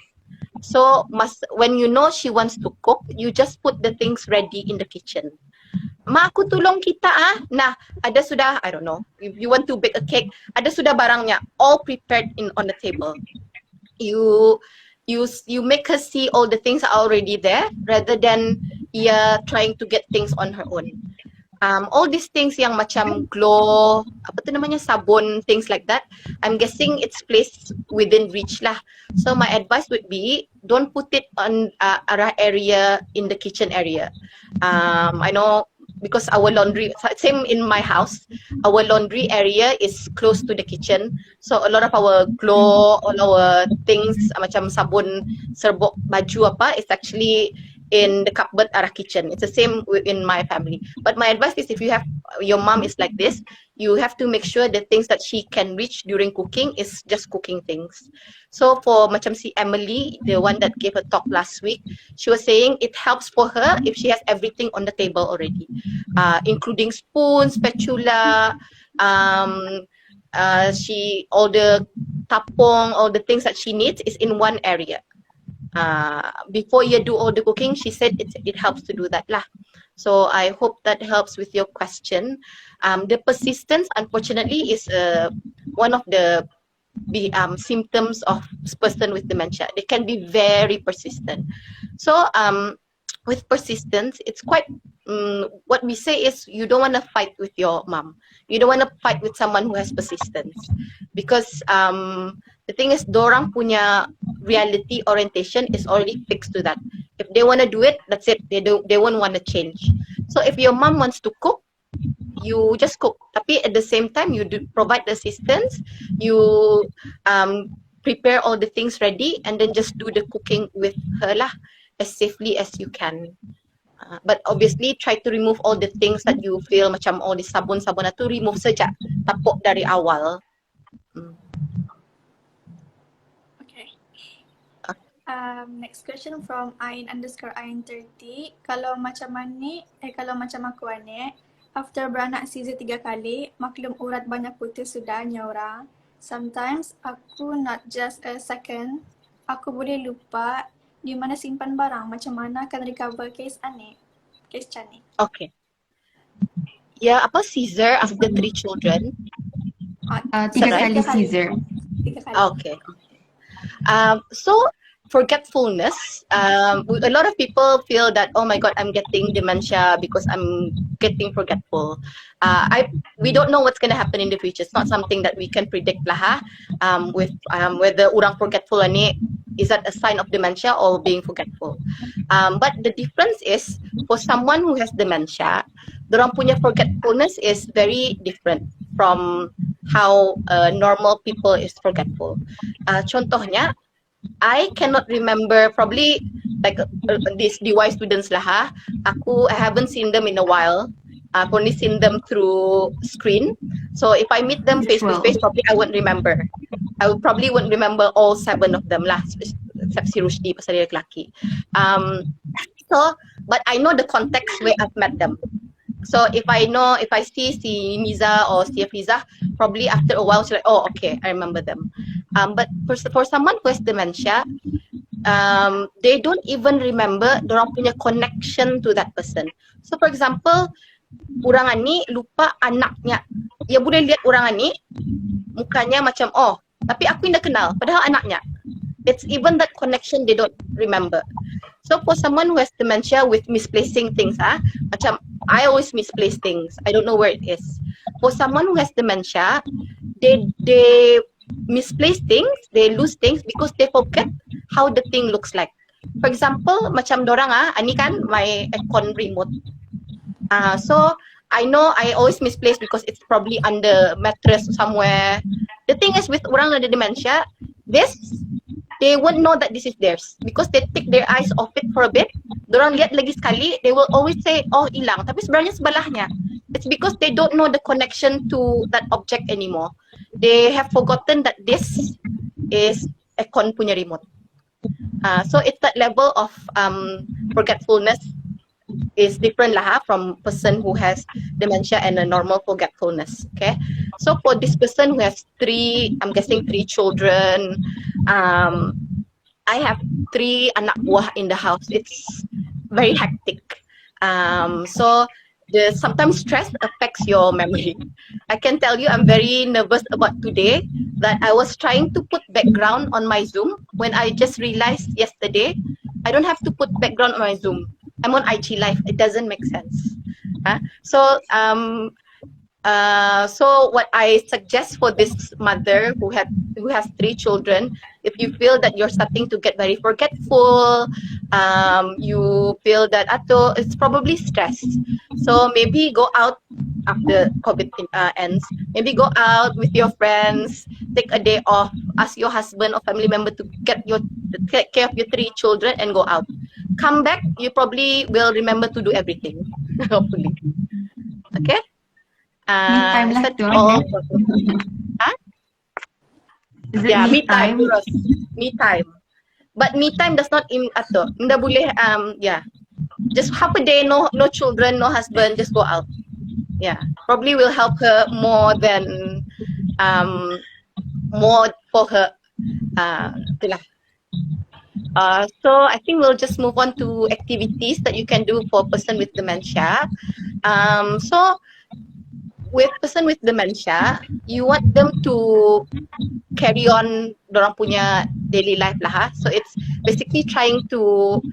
Speaker 2: So when you know she wants to cook, you just put the things ready in the kitchen. Ma, aku tolong kita Nah, ada sudah, I don't know, if you want to bake a cake, ada sudah barangnya all prepared on the table. You make her see all the things are already there rather than trying to get things on her own. All these things yang macam glow, sabun, things like that, I'm guessing it's placed within reach lah. So my advice would be, don't put it on a area in the kitchen area. I know because our laundry, same in my house, our laundry area is close to the kitchen. So a lot of our glow, all our things macam sabun, serbuk, baju is actually in the cupboard arah kitchen. It's the same in my family. But my advice is, if you have your mom is like this, you have to make sure the things that she can reach during cooking is just cooking things. So for macam si Emily, the one that gave a talk last week, she was saying it helps for her if she has everything on the table already, including spoon, spatula, all the tapong, all the things that she needs is in one area. Before you do all the cooking, she said it helps to do that lah. So I hope that helps with your question. The persistence, unfortunately, is one of the symptoms of person with dementia. They can be very persistent. So with persistence, it's quite what we say is, you don't want to fight with your mom. You don't want to fight with someone who has persistence, because the thing is, dorang punya reality orientation is already fixed to that. If they want to do it, that's it. They won't want to change. So if your mom wants to cook, you just cook. Tapi at the same time, you do provide the assistance. You prepare all the things ready, and then just do the cooking with her lah, as safely as you can. But obviously, try to remove all the things that you feel macam all the sabun-sabun itu, remove saja, tapok dari awal.
Speaker 3: Okay. Next question from Ain_Ain30. Kalau macam aku ni, after beranak caesar 3 kali, maklum urat banyak putus sudahnya orang. Sometimes aku not just a second, aku boleh lupa di mana simpan barang, macam mana akan recover case macam ni.
Speaker 2: Okay. Ya, apa Caesar after 3 children?
Speaker 1: 3 kali Caesar.
Speaker 3: 3 kali.
Speaker 2: Okay. So forgetfulness, a lot of people feel that, oh my god, I'm getting dementia because I'm getting forgetful. We don't know what's going to happen in the future. It's not something that we can predict lah. With whether orang forgetful ni is that a sign of dementia or being forgetful? But the difference is, for someone who has dementia, dorang punya forgetfulness is very different from how normal people is forgetful. Contohnya, I cannot remember, probably like these DY students lah ha. I haven't seen them in a while. I've only seen them through screen. So if I meet them face to face, probably I won't remember. Probably won't remember all 7 of them lah, except si Rushdie pasal dia lelaki. But I know the context where I've met them. So if I see si Niza or si Afiza, probably after a while, she's like, oh, okay, I remember them. But for someone who has dementia, they don't even remember dorang punya connection to that person. So for example, orang ni lupa anaknya. Dia boleh lihat orang ni, mukanya macam, oh, tapi aku yang dah kenal, padahal anaknya. It's even that connection they don't remember. So for someone who has dementia with misplacing things, macam I always misplace things. I don't know where it is. For someone who has dementia, they misplace things, they lose things because they forget how the thing looks like. For example, macam dorang ani kan my aircon remote. So I know I always misplace because it's probably under mattress somewhere. The thing is with orang ada dementia, they won't know that this is theirs because they take their eyes off it for a bit. Dorang lihat lagi sekali, they will always say, oh hilang. Tapi sebenarnya sebelahnya. It's because they don't know the connection to that object anymore. They have forgotten that this is aircon punya remote. So it's that level of forgetfulness is different lah from person who has dementia and a normal forgetfulness. Okay, so for this person who has 3 children, I have 3 anak buah in the house. It's very hectic. So sometimes stress affects your memory. I can tell you I'm very nervous about today that I was trying to put background on my Zoom when I just realized yesterday I don't have to put background on my Zoom. I'm on IG Live. It doesn't make sense. So what I suggest for this mother who has 3 children, if you feel that you're starting to get very forgetful, you feel that it's probably stress. So maybe go out after COVID ends. Maybe go out with your friends, take a day off, ask your husband or family member to take care of your 3 children and go out. Come back, you probably will remember to do everything, hopefully. Okay?
Speaker 1: Me time lah tu.
Speaker 2: Yeah, me time. Me time. But me time does not Hindi boleh just half a day, no children, no husband, just go out. Yeah, probably will help her more than more for her. Itulah. So I think we'll just move on to activities that you can do for a person with dementia. So with person with dementia, you want them to carry on dorang punya daily life lah. So it's basically trying to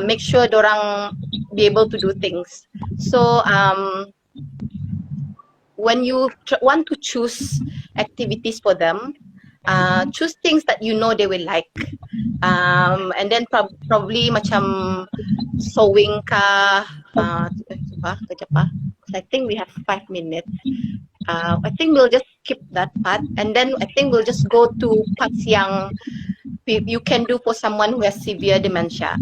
Speaker 2: make sure dorang be able to do things. So when you want to choose activities for them, choose things that you know they will like. And then probably macam sewing kah, kejap ah. I think we have 5 minutes. I think we'll just skip that part, and then I think we'll just go to parts yang you can do for someone who has severe dementia.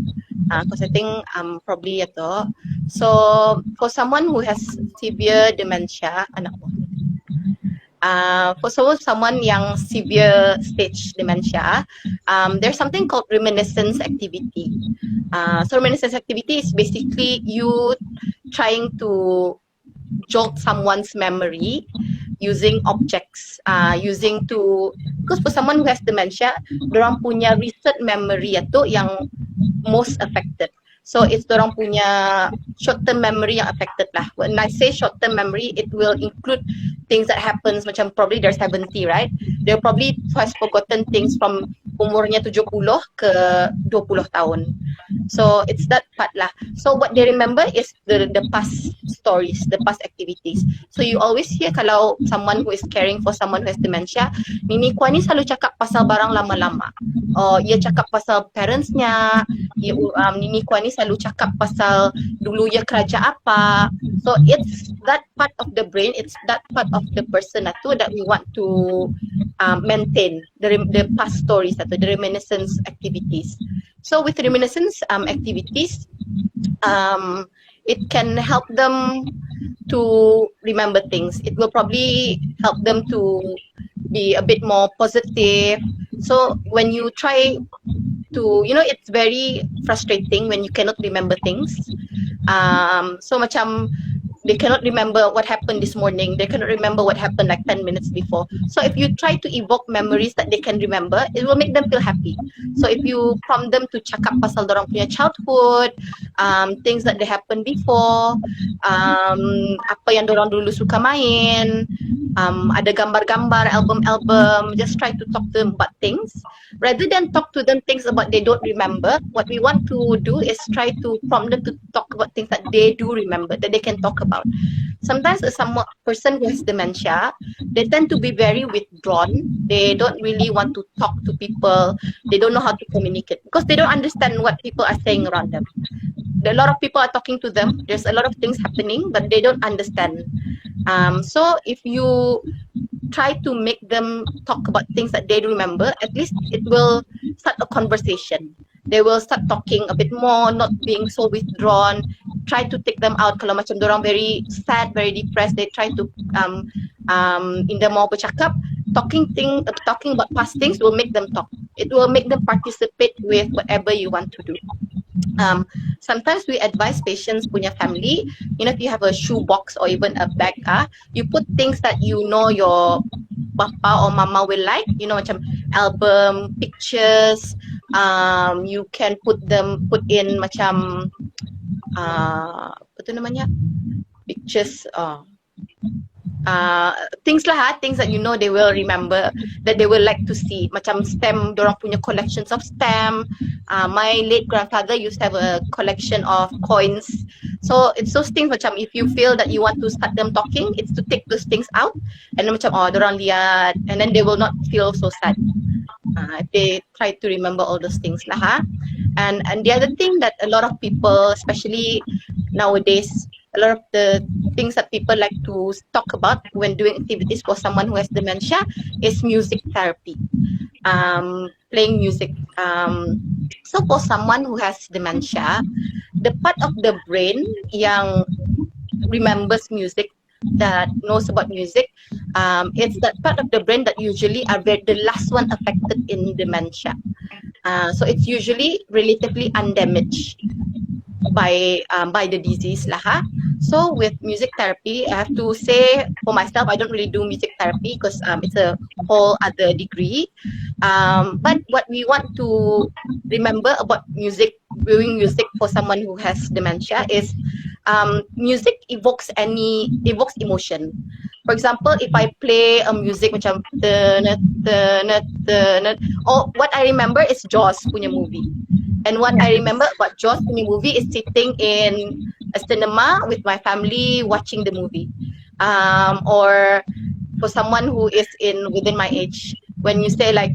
Speaker 2: Because I think probably ito. So for someone who has severe dementia, for someone yang severe stage dementia, there's something called Reminiscence Activity. So Reminiscence Activity is basically you trying to jolt someone's memory using objects, because for someone who has dementia, dorang punya recent memory itu yang most affected. So it's dorang punya short-term memory yang affected lah. When I say short-term memory, it will include things that happens, macam probably they're 70, right? They probably has forgotten things from umurnya 70 ke 20 tahun. So it's that part lah. So what they remember is the past stories, the past activities. So you always hear kalau someone who is caring for someone who has dementia, Nini Kuan ni selalu cakap pasal barang lama-lama. Ia cakap pasal parentsnya, Nini Kuan ni selalu cakap pasal dulu ia kerja apa. So it's that part of the brain, it's that part of the person that we want to maintain, the past stories, the reminiscence activities. So with reminiscence activities, it can help them to remember things. It will probably help them to be a bit more positive. So when you try to, it's very frustrating when you cannot remember things. So macam they cannot remember what happened this morning. They cannot remember what happened like 10 minutes before. So if you try to evoke memories that they can remember, it will make them feel happy. So if you prompt them to cakap pasal dorang punya childhood, things that they happened before, apa yang dorang dulu suka main, ada gambar-gambar, album-album, just try to talk to them about things. Rather than talk to them things about they don't remember, what we want to do is try to prompt them to talk about things that they do remember, that they can talk about. Sometimes a person who has dementia, they tend to be very withdrawn. They don't really want to talk to people. They don't know how to communicate because they don't understand what people are saying around them. A lot of people are talking to them. There's a lot of things happening, but they don't understand. So if you try to make them talk about things that they remember, at least it will start a conversation. They will start talking a bit more, not being so withdrawn. Try to take them out. Kalau macam dorang very sad, very depressed, they try to in the mau bercakap, talking about past things will make them talk. It will make them participate with whatever you want to do. Sometimes we advise patients punya family, if you have a shoe box or even a bag, you put things that you know your papa or mama will like, macam album, pictures, you can put in macam apa tu namanya, pictures, things lah, things that they will remember, that they will like to see. Macam stamp, dorang punya collections of stamp. My late grandfather used to have a collection of coins. So it's those things macam if you feel that you want to start them talking, it's to take those things out and then macam dorang lihat, and then they will not feel so sad. If they try to remember all those things lah. And the other thing that a lot of people, especially nowadays, a lot of the things that people like to talk about when doing activities for someone who has dementia is music therapy, playing music. So for someone who has dementia, the part of the brain yang remembers music, that knows about music, it's that part of the brain that usually are the last one affected in dementia. So it's usually relatively undamaged by the disease lah. So with music therapy, I have to say for myself, I don't really do music therapy because it's a whole other degree. But what we want to remember about music, viewing music for someone who has dementia is music evokes emotion. For example, if I play a music macam what I remember is Jaws punya movie. And what I remember about Jaws punya movie is sitting in a cinema with my family watching the movie. Or for someone who is within my age, when you say like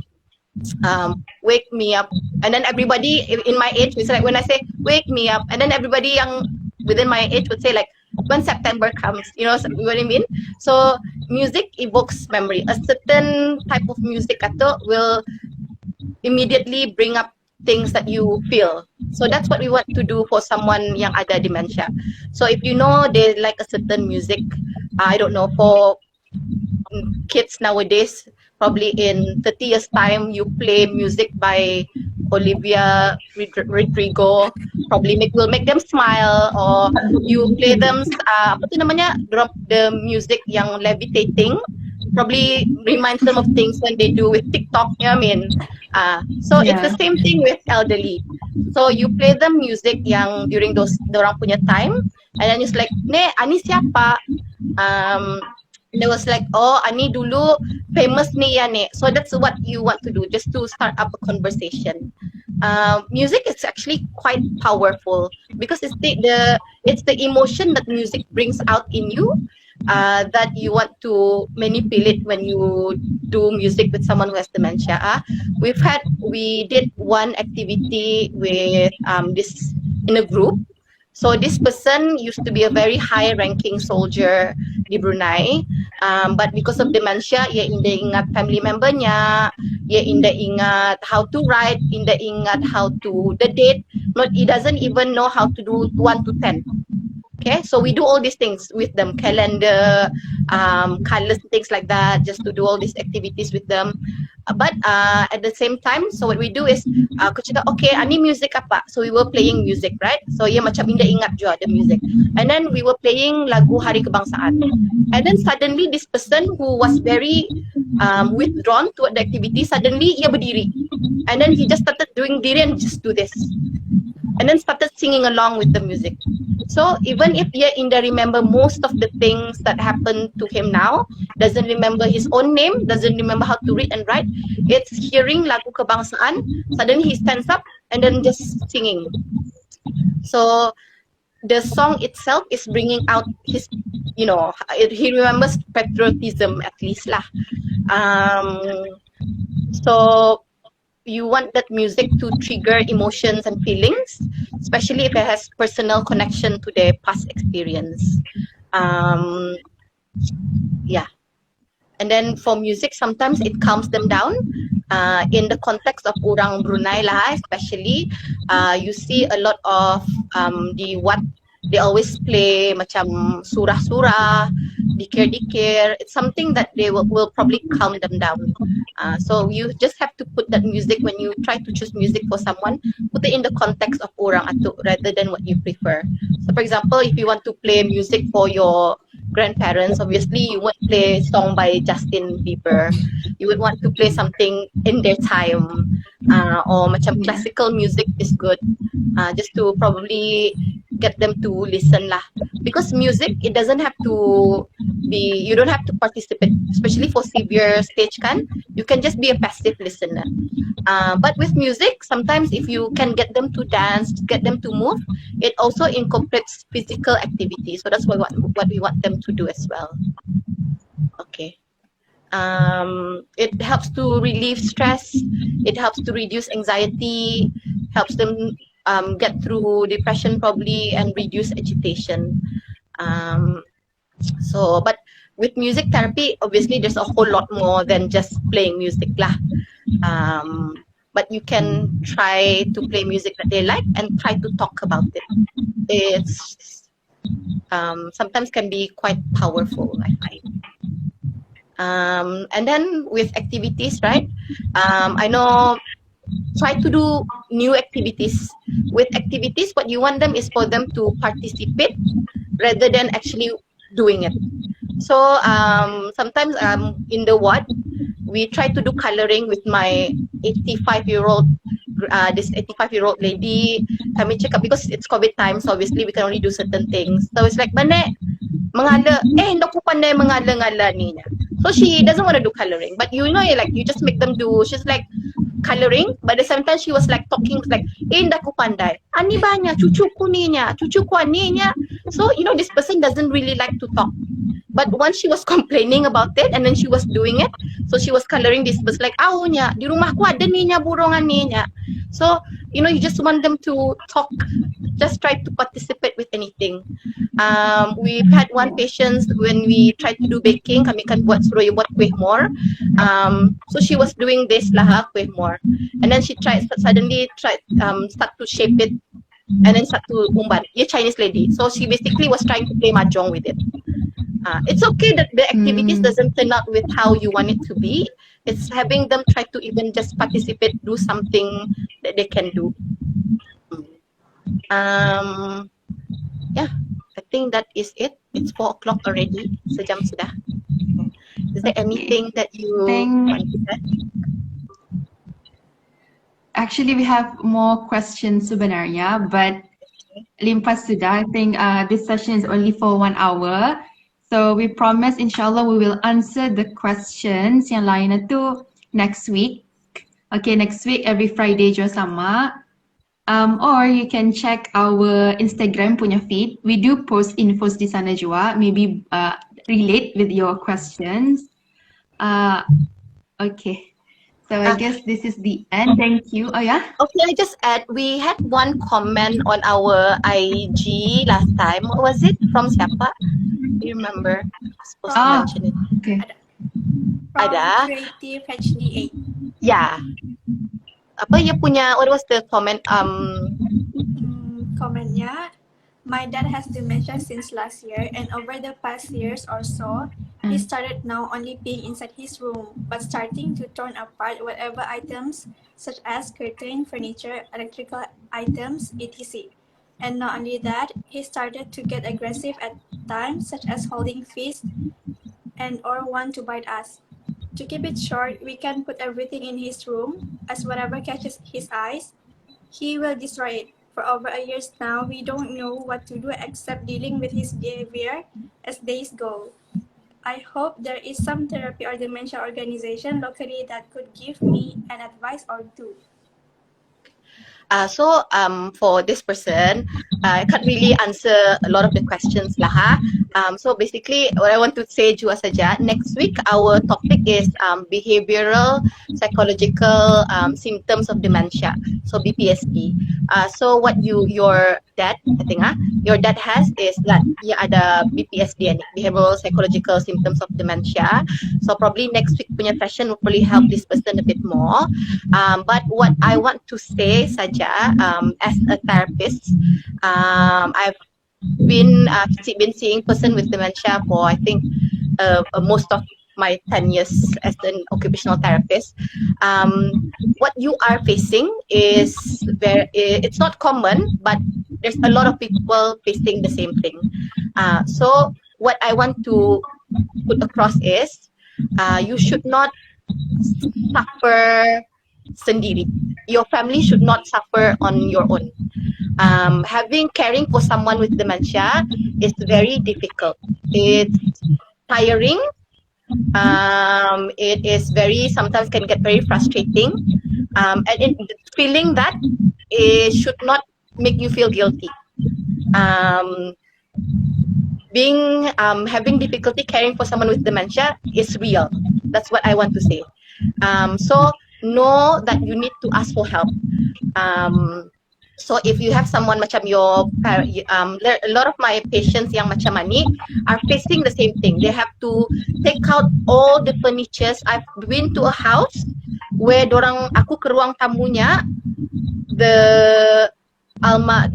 Speaker 2: wake me up, and then everybody in my age is like, when I say wake me up, and then everybody young within my age would say like when September comes, you know what I mean? So music evokes memory. A certain type of music will immediately bring up things that you feel. So that's what we want to do for someone yang ada dementia. So if you know they like a certain music, I don't know, for kids nowadays, probably in 30 years time, you play music by Olivia Rodrigo, probably will make them smile, or you play them apa tu namanya, the music yang levitating, probably reminds them of things when they do with TikTok, you know what I mean? So it's the same thing with elderly. So you play them music yang during dorang punya time, and then it's like, ne, ani siapa? There was like, oh, ani dulu famous ni ya ne. So that's what you want to do, just to start up a conversation. music is actually quite powerful because it's the emotion that music brings out in you, that you want to manipulate when you do music with someone who has dementia. We did one activity with this in a group. So this person used to be a very high-ranking soldier di Brunei, but because of dementia, ia indah ingat family member-nya, ia indah ingat how to write, indah ingat how to the date. Not he doesn't even know how to do 1 to 10. Okay, so we do all these things with them, calendar, colors, things like that, just to do all these activities with them. But at the same time, so what we do is, aku cakap, okay, ani music apa? So we were playing music, right? So ia macam indah ingat juga the music. And then we were playing lagu Hari Kebangsaan. And then suddenly this person who was very withdrawn toward the activity, suddenly ia berdiri. And then he just started doing diri and just do this. And then started singing along with the music. So even if he indah remember most of the things that happened to him now, doesn't remember his own name, doesn't remember how to read and write, it's hearing lagu kebangsaan, suddenly he stands up and then just singing. So the song itself is bringing out his, he remembers patriotism at least lah. So you want that music to trigger emotions and feelings, especially if it has personal connection to their past experience. Yeah. And then for music, sometimes it calms them down. In the context of orang Brunei lah, especially, you see a lot of what they always play, macam surah-surah, dikir-dikir. It's something that they will probably calm them down. So you just have to put that music, when you try to choose music for someone, put it in the context of orang atuk rather than what you prefer. So for example, if you want to play music for your grandparents, obviously you won't play song by Justin Bieber. You would want to play something in their time, or macam classical music is good, just to probably get them to listen lah. Because music, it doesn't have to be, you don't have to participate, especially for severe stage kan, you can just be a passive listener. But with music, sometimes if you can get them to dance, get them to move, it also incorporates physical activity. So that's what we want them to do as well. Okay. It helps to relieve stress, it helps to reduce anxiety, helps them get through depression probably, and reduce agitation. But with music therapy, obviously there's a whole lot more than just playing music lah. But you can try to play music that they like and try to talk about it. It's sometimes can be quite powerful, I find. And then with activities, right? I know, try to do new activities. With activities, what you want them is for them to participate rather than actually doing it. So sometimes in the ward, we try to do coloring with my 85-year-old, this 85-year-old lady. Kami cakap, because it's COVID time, so obviously we can only do certain things. So it's like, mana mengala, hindi ko pandai mengala-ngala niya. So she doesn't want to do coloring, but you just make them do. She's like coloring, but at the same time she was like talking like, hindi ko pandai. Ani ba niya? Cucuku niya. Cucuku ani niya. So this person doesn't really like to talk. But once she was complaining about it, and then she was doing it, so she was coloring this, was like, aw niya, di rumahku ada niya, burongan niya. So, you just want them to talk, just try to participate with anything. We've had one patient, when we tried to do baking, kami kan suruh buat kuih more. So she was doing this lah, kuih more. And then she suddenly tried start to shape it, and then start to umban. Yeah, Chinese lady. So she basically was trying to play mahjong with it. It's okay that the activities doesn't turn out with how you want it to be. It's having them try to even just participate, do something that they can do. Yeah, I think that is it. It's 4 o'clock already. Sejam sudah. Is there anything that you want to add?
Speaker 1: Actually, we have more questions sebenarnya, but limpas sudah. I think this session is only for 1 hour. So we promise, inshallah, we will answer the questions yang lain itu next week. Okay, next week every Friday juga sama. Or you can check our Instagram punya feed. We do post infos di sana juga. Maybe relate with your questions. Okay. So I guess this is the end. Thank you. Oh yeah?
Speaker 2: Okay, I just add, we had one comment on our IG last time. What was it? From siapa? Do you remember? I'm supposed to mention it.
Speaker 1: Okay.
Speaker 3: From
Speaker 2: Ada.
Speaker 3: Creative HD8.
Speaker 2: Yeah. Apa dia punya, what was the comment?
Speaker 3: Komennya, my dad has dementia since last year, and over the past years or so, he started now only being inside his room, but starting to torn apart whatever items such as curtain, furniture, electrical items, etc. And not only that, he started to get aggressive at times, such as holding fists and or want to bite us. To keep it short, we can put everything in his room, as whatever catches his eyes, he will destroy it. For over a year now, we don't know what to do except dealing with his behavior as days go. I hope there is some therapy or dementia organization locally that could give me an advice or two.
Speaker 2: So for this person, I can't really answer a lot of the questions lah. So basically, what I want to say juga saja, next week our topic is behavioral psychological symptoms of dementia. So BPSD. So what your dad, I think your dad has is that dia ada BPSD, behavioral psychological symptoms of dementia. So probably next week punya session will probably help this person a bit more. But what I want to say saja, as a therapist, I've been seeing person with dementia for I think most of my 10 years as an occupational therapist. What you are facing is it's not common, but there's a lot of people facing the same thing. So what I want to put across is you should not suffer sendiri. Your family should not suffer on your own. Caring for someone with dementia is very difficult. It's tiring. It is sometimes can get very frustrating. And feeling that it should not make you feel guilty. Having difficulty caring for someone with dementia is real. That's what I want to say. So know that you need to ask for help. So if you have someone macam a lot of my patients yang macam ni are facing the same thing. They have to take out all the furnitures. I've been to a house where aku ke ruang tamunya,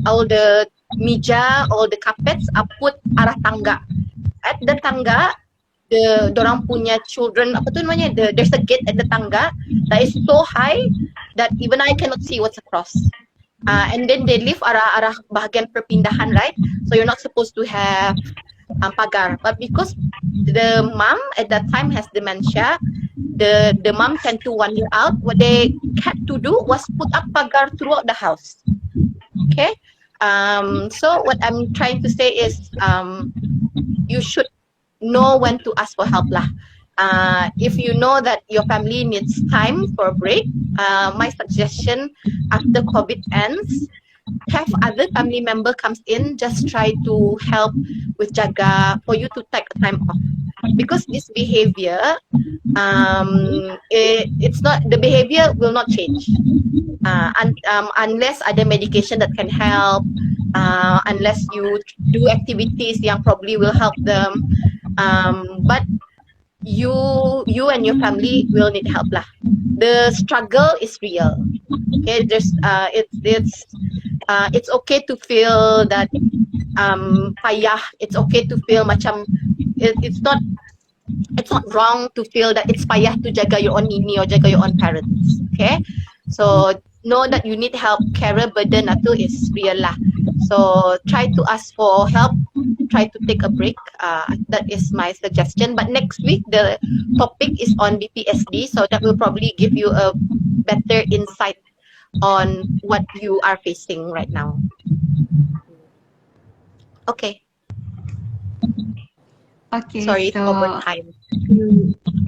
Speaker 2: all the meja, all the carpets are put arah tangga. At the tangga, dorang punya children, there's a gate at the tangga that is so high that even I cannot see what's across. And then they live arah bahagian perpindahan, right? So you're not supposed to have pagar. But because the mom at that time has dementia, the mom tend to wander out. What they had to do was put up pagar throughout the house. Okay? So what I'm trying to say is you should know when to ask for help lah. If you know that your family needs time for a break, my suggestion after COVID ends, have other family member comes in, just try to help with jaga for you to take a time off. Because this behavior, the behavior will not change unless ada medication that can help, unless you do activities yang probably will help them. But you and your family will need help lah. The struggle is real. Okay, it's okay to feel that payah. It's okay to feel macam it's not wrong to feel that it's payah to jaga your own ini or jaga your own parents. Okay, so know that you need help. Carer burden itu is real lah. So try to ask for help. Try to take a break. That is my suggestion. But next week the topic is on BPSD, so that will probably give you a better insight on what you are facing right now. Okay.
Speaker 1: Okay.
Speaker 2: Sorry,
Speaker 1: so
Speaker 2: over time.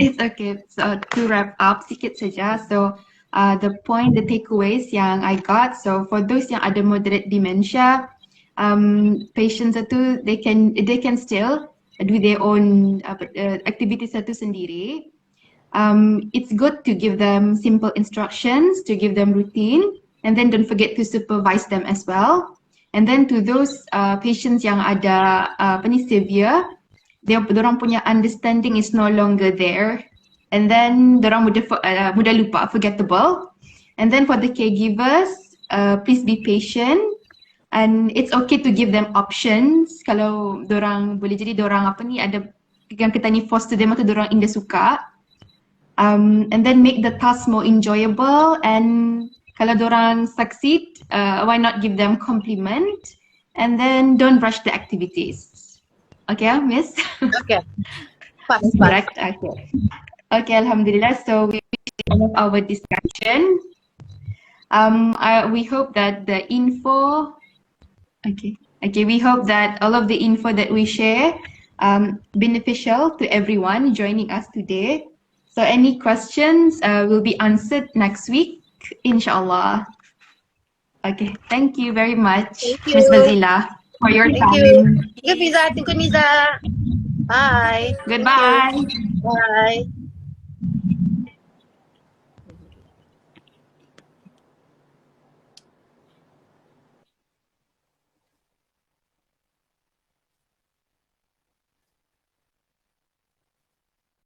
Speaker 1: It's okay. So to wrap up sikit saja. So the point, the takeaways yang I got. So for those yang ada moderate dementia, patients itu they can still do their own activities itu sendiri. It's good to give them simple instructions, to give them routine, and then don't forget to supervise them as well. And then to those patients yang ada severe, dorang punya understanding is no longer there, and then dorang mudah lupa, forgettable. And then for the caregivers, please be patient, and it's okay to give them options. Kalau dorang boleh jadi dorang ada yang kita ni force to them atau dorang indah suka. And then make the task more enjoyable, and kalau dorang succeed, why not give them compliment, and then don't rush the activities. Okay, Miss?
Speaker 2: Okay. Pas.
Speaker 1: Correct. Okay. Okay, Alhamdulillah. So we end up our discussion. We hope that the info. Okay. We hope that all of the info that we share beneficial to everyone joining us today. So any questions will be answered next week, inshallah. Okay. Thank you very much,
Speaker 2: Thank you.
Speaker 1: Ms. Bazilah, for your
Speaker 2: Thank
Speaker 1: time.
Speaker 2: you. Thank you, Fiza. Thank you, Niza. Bye.
Speaker 1: Goodbye.
Speaker 2: Bye.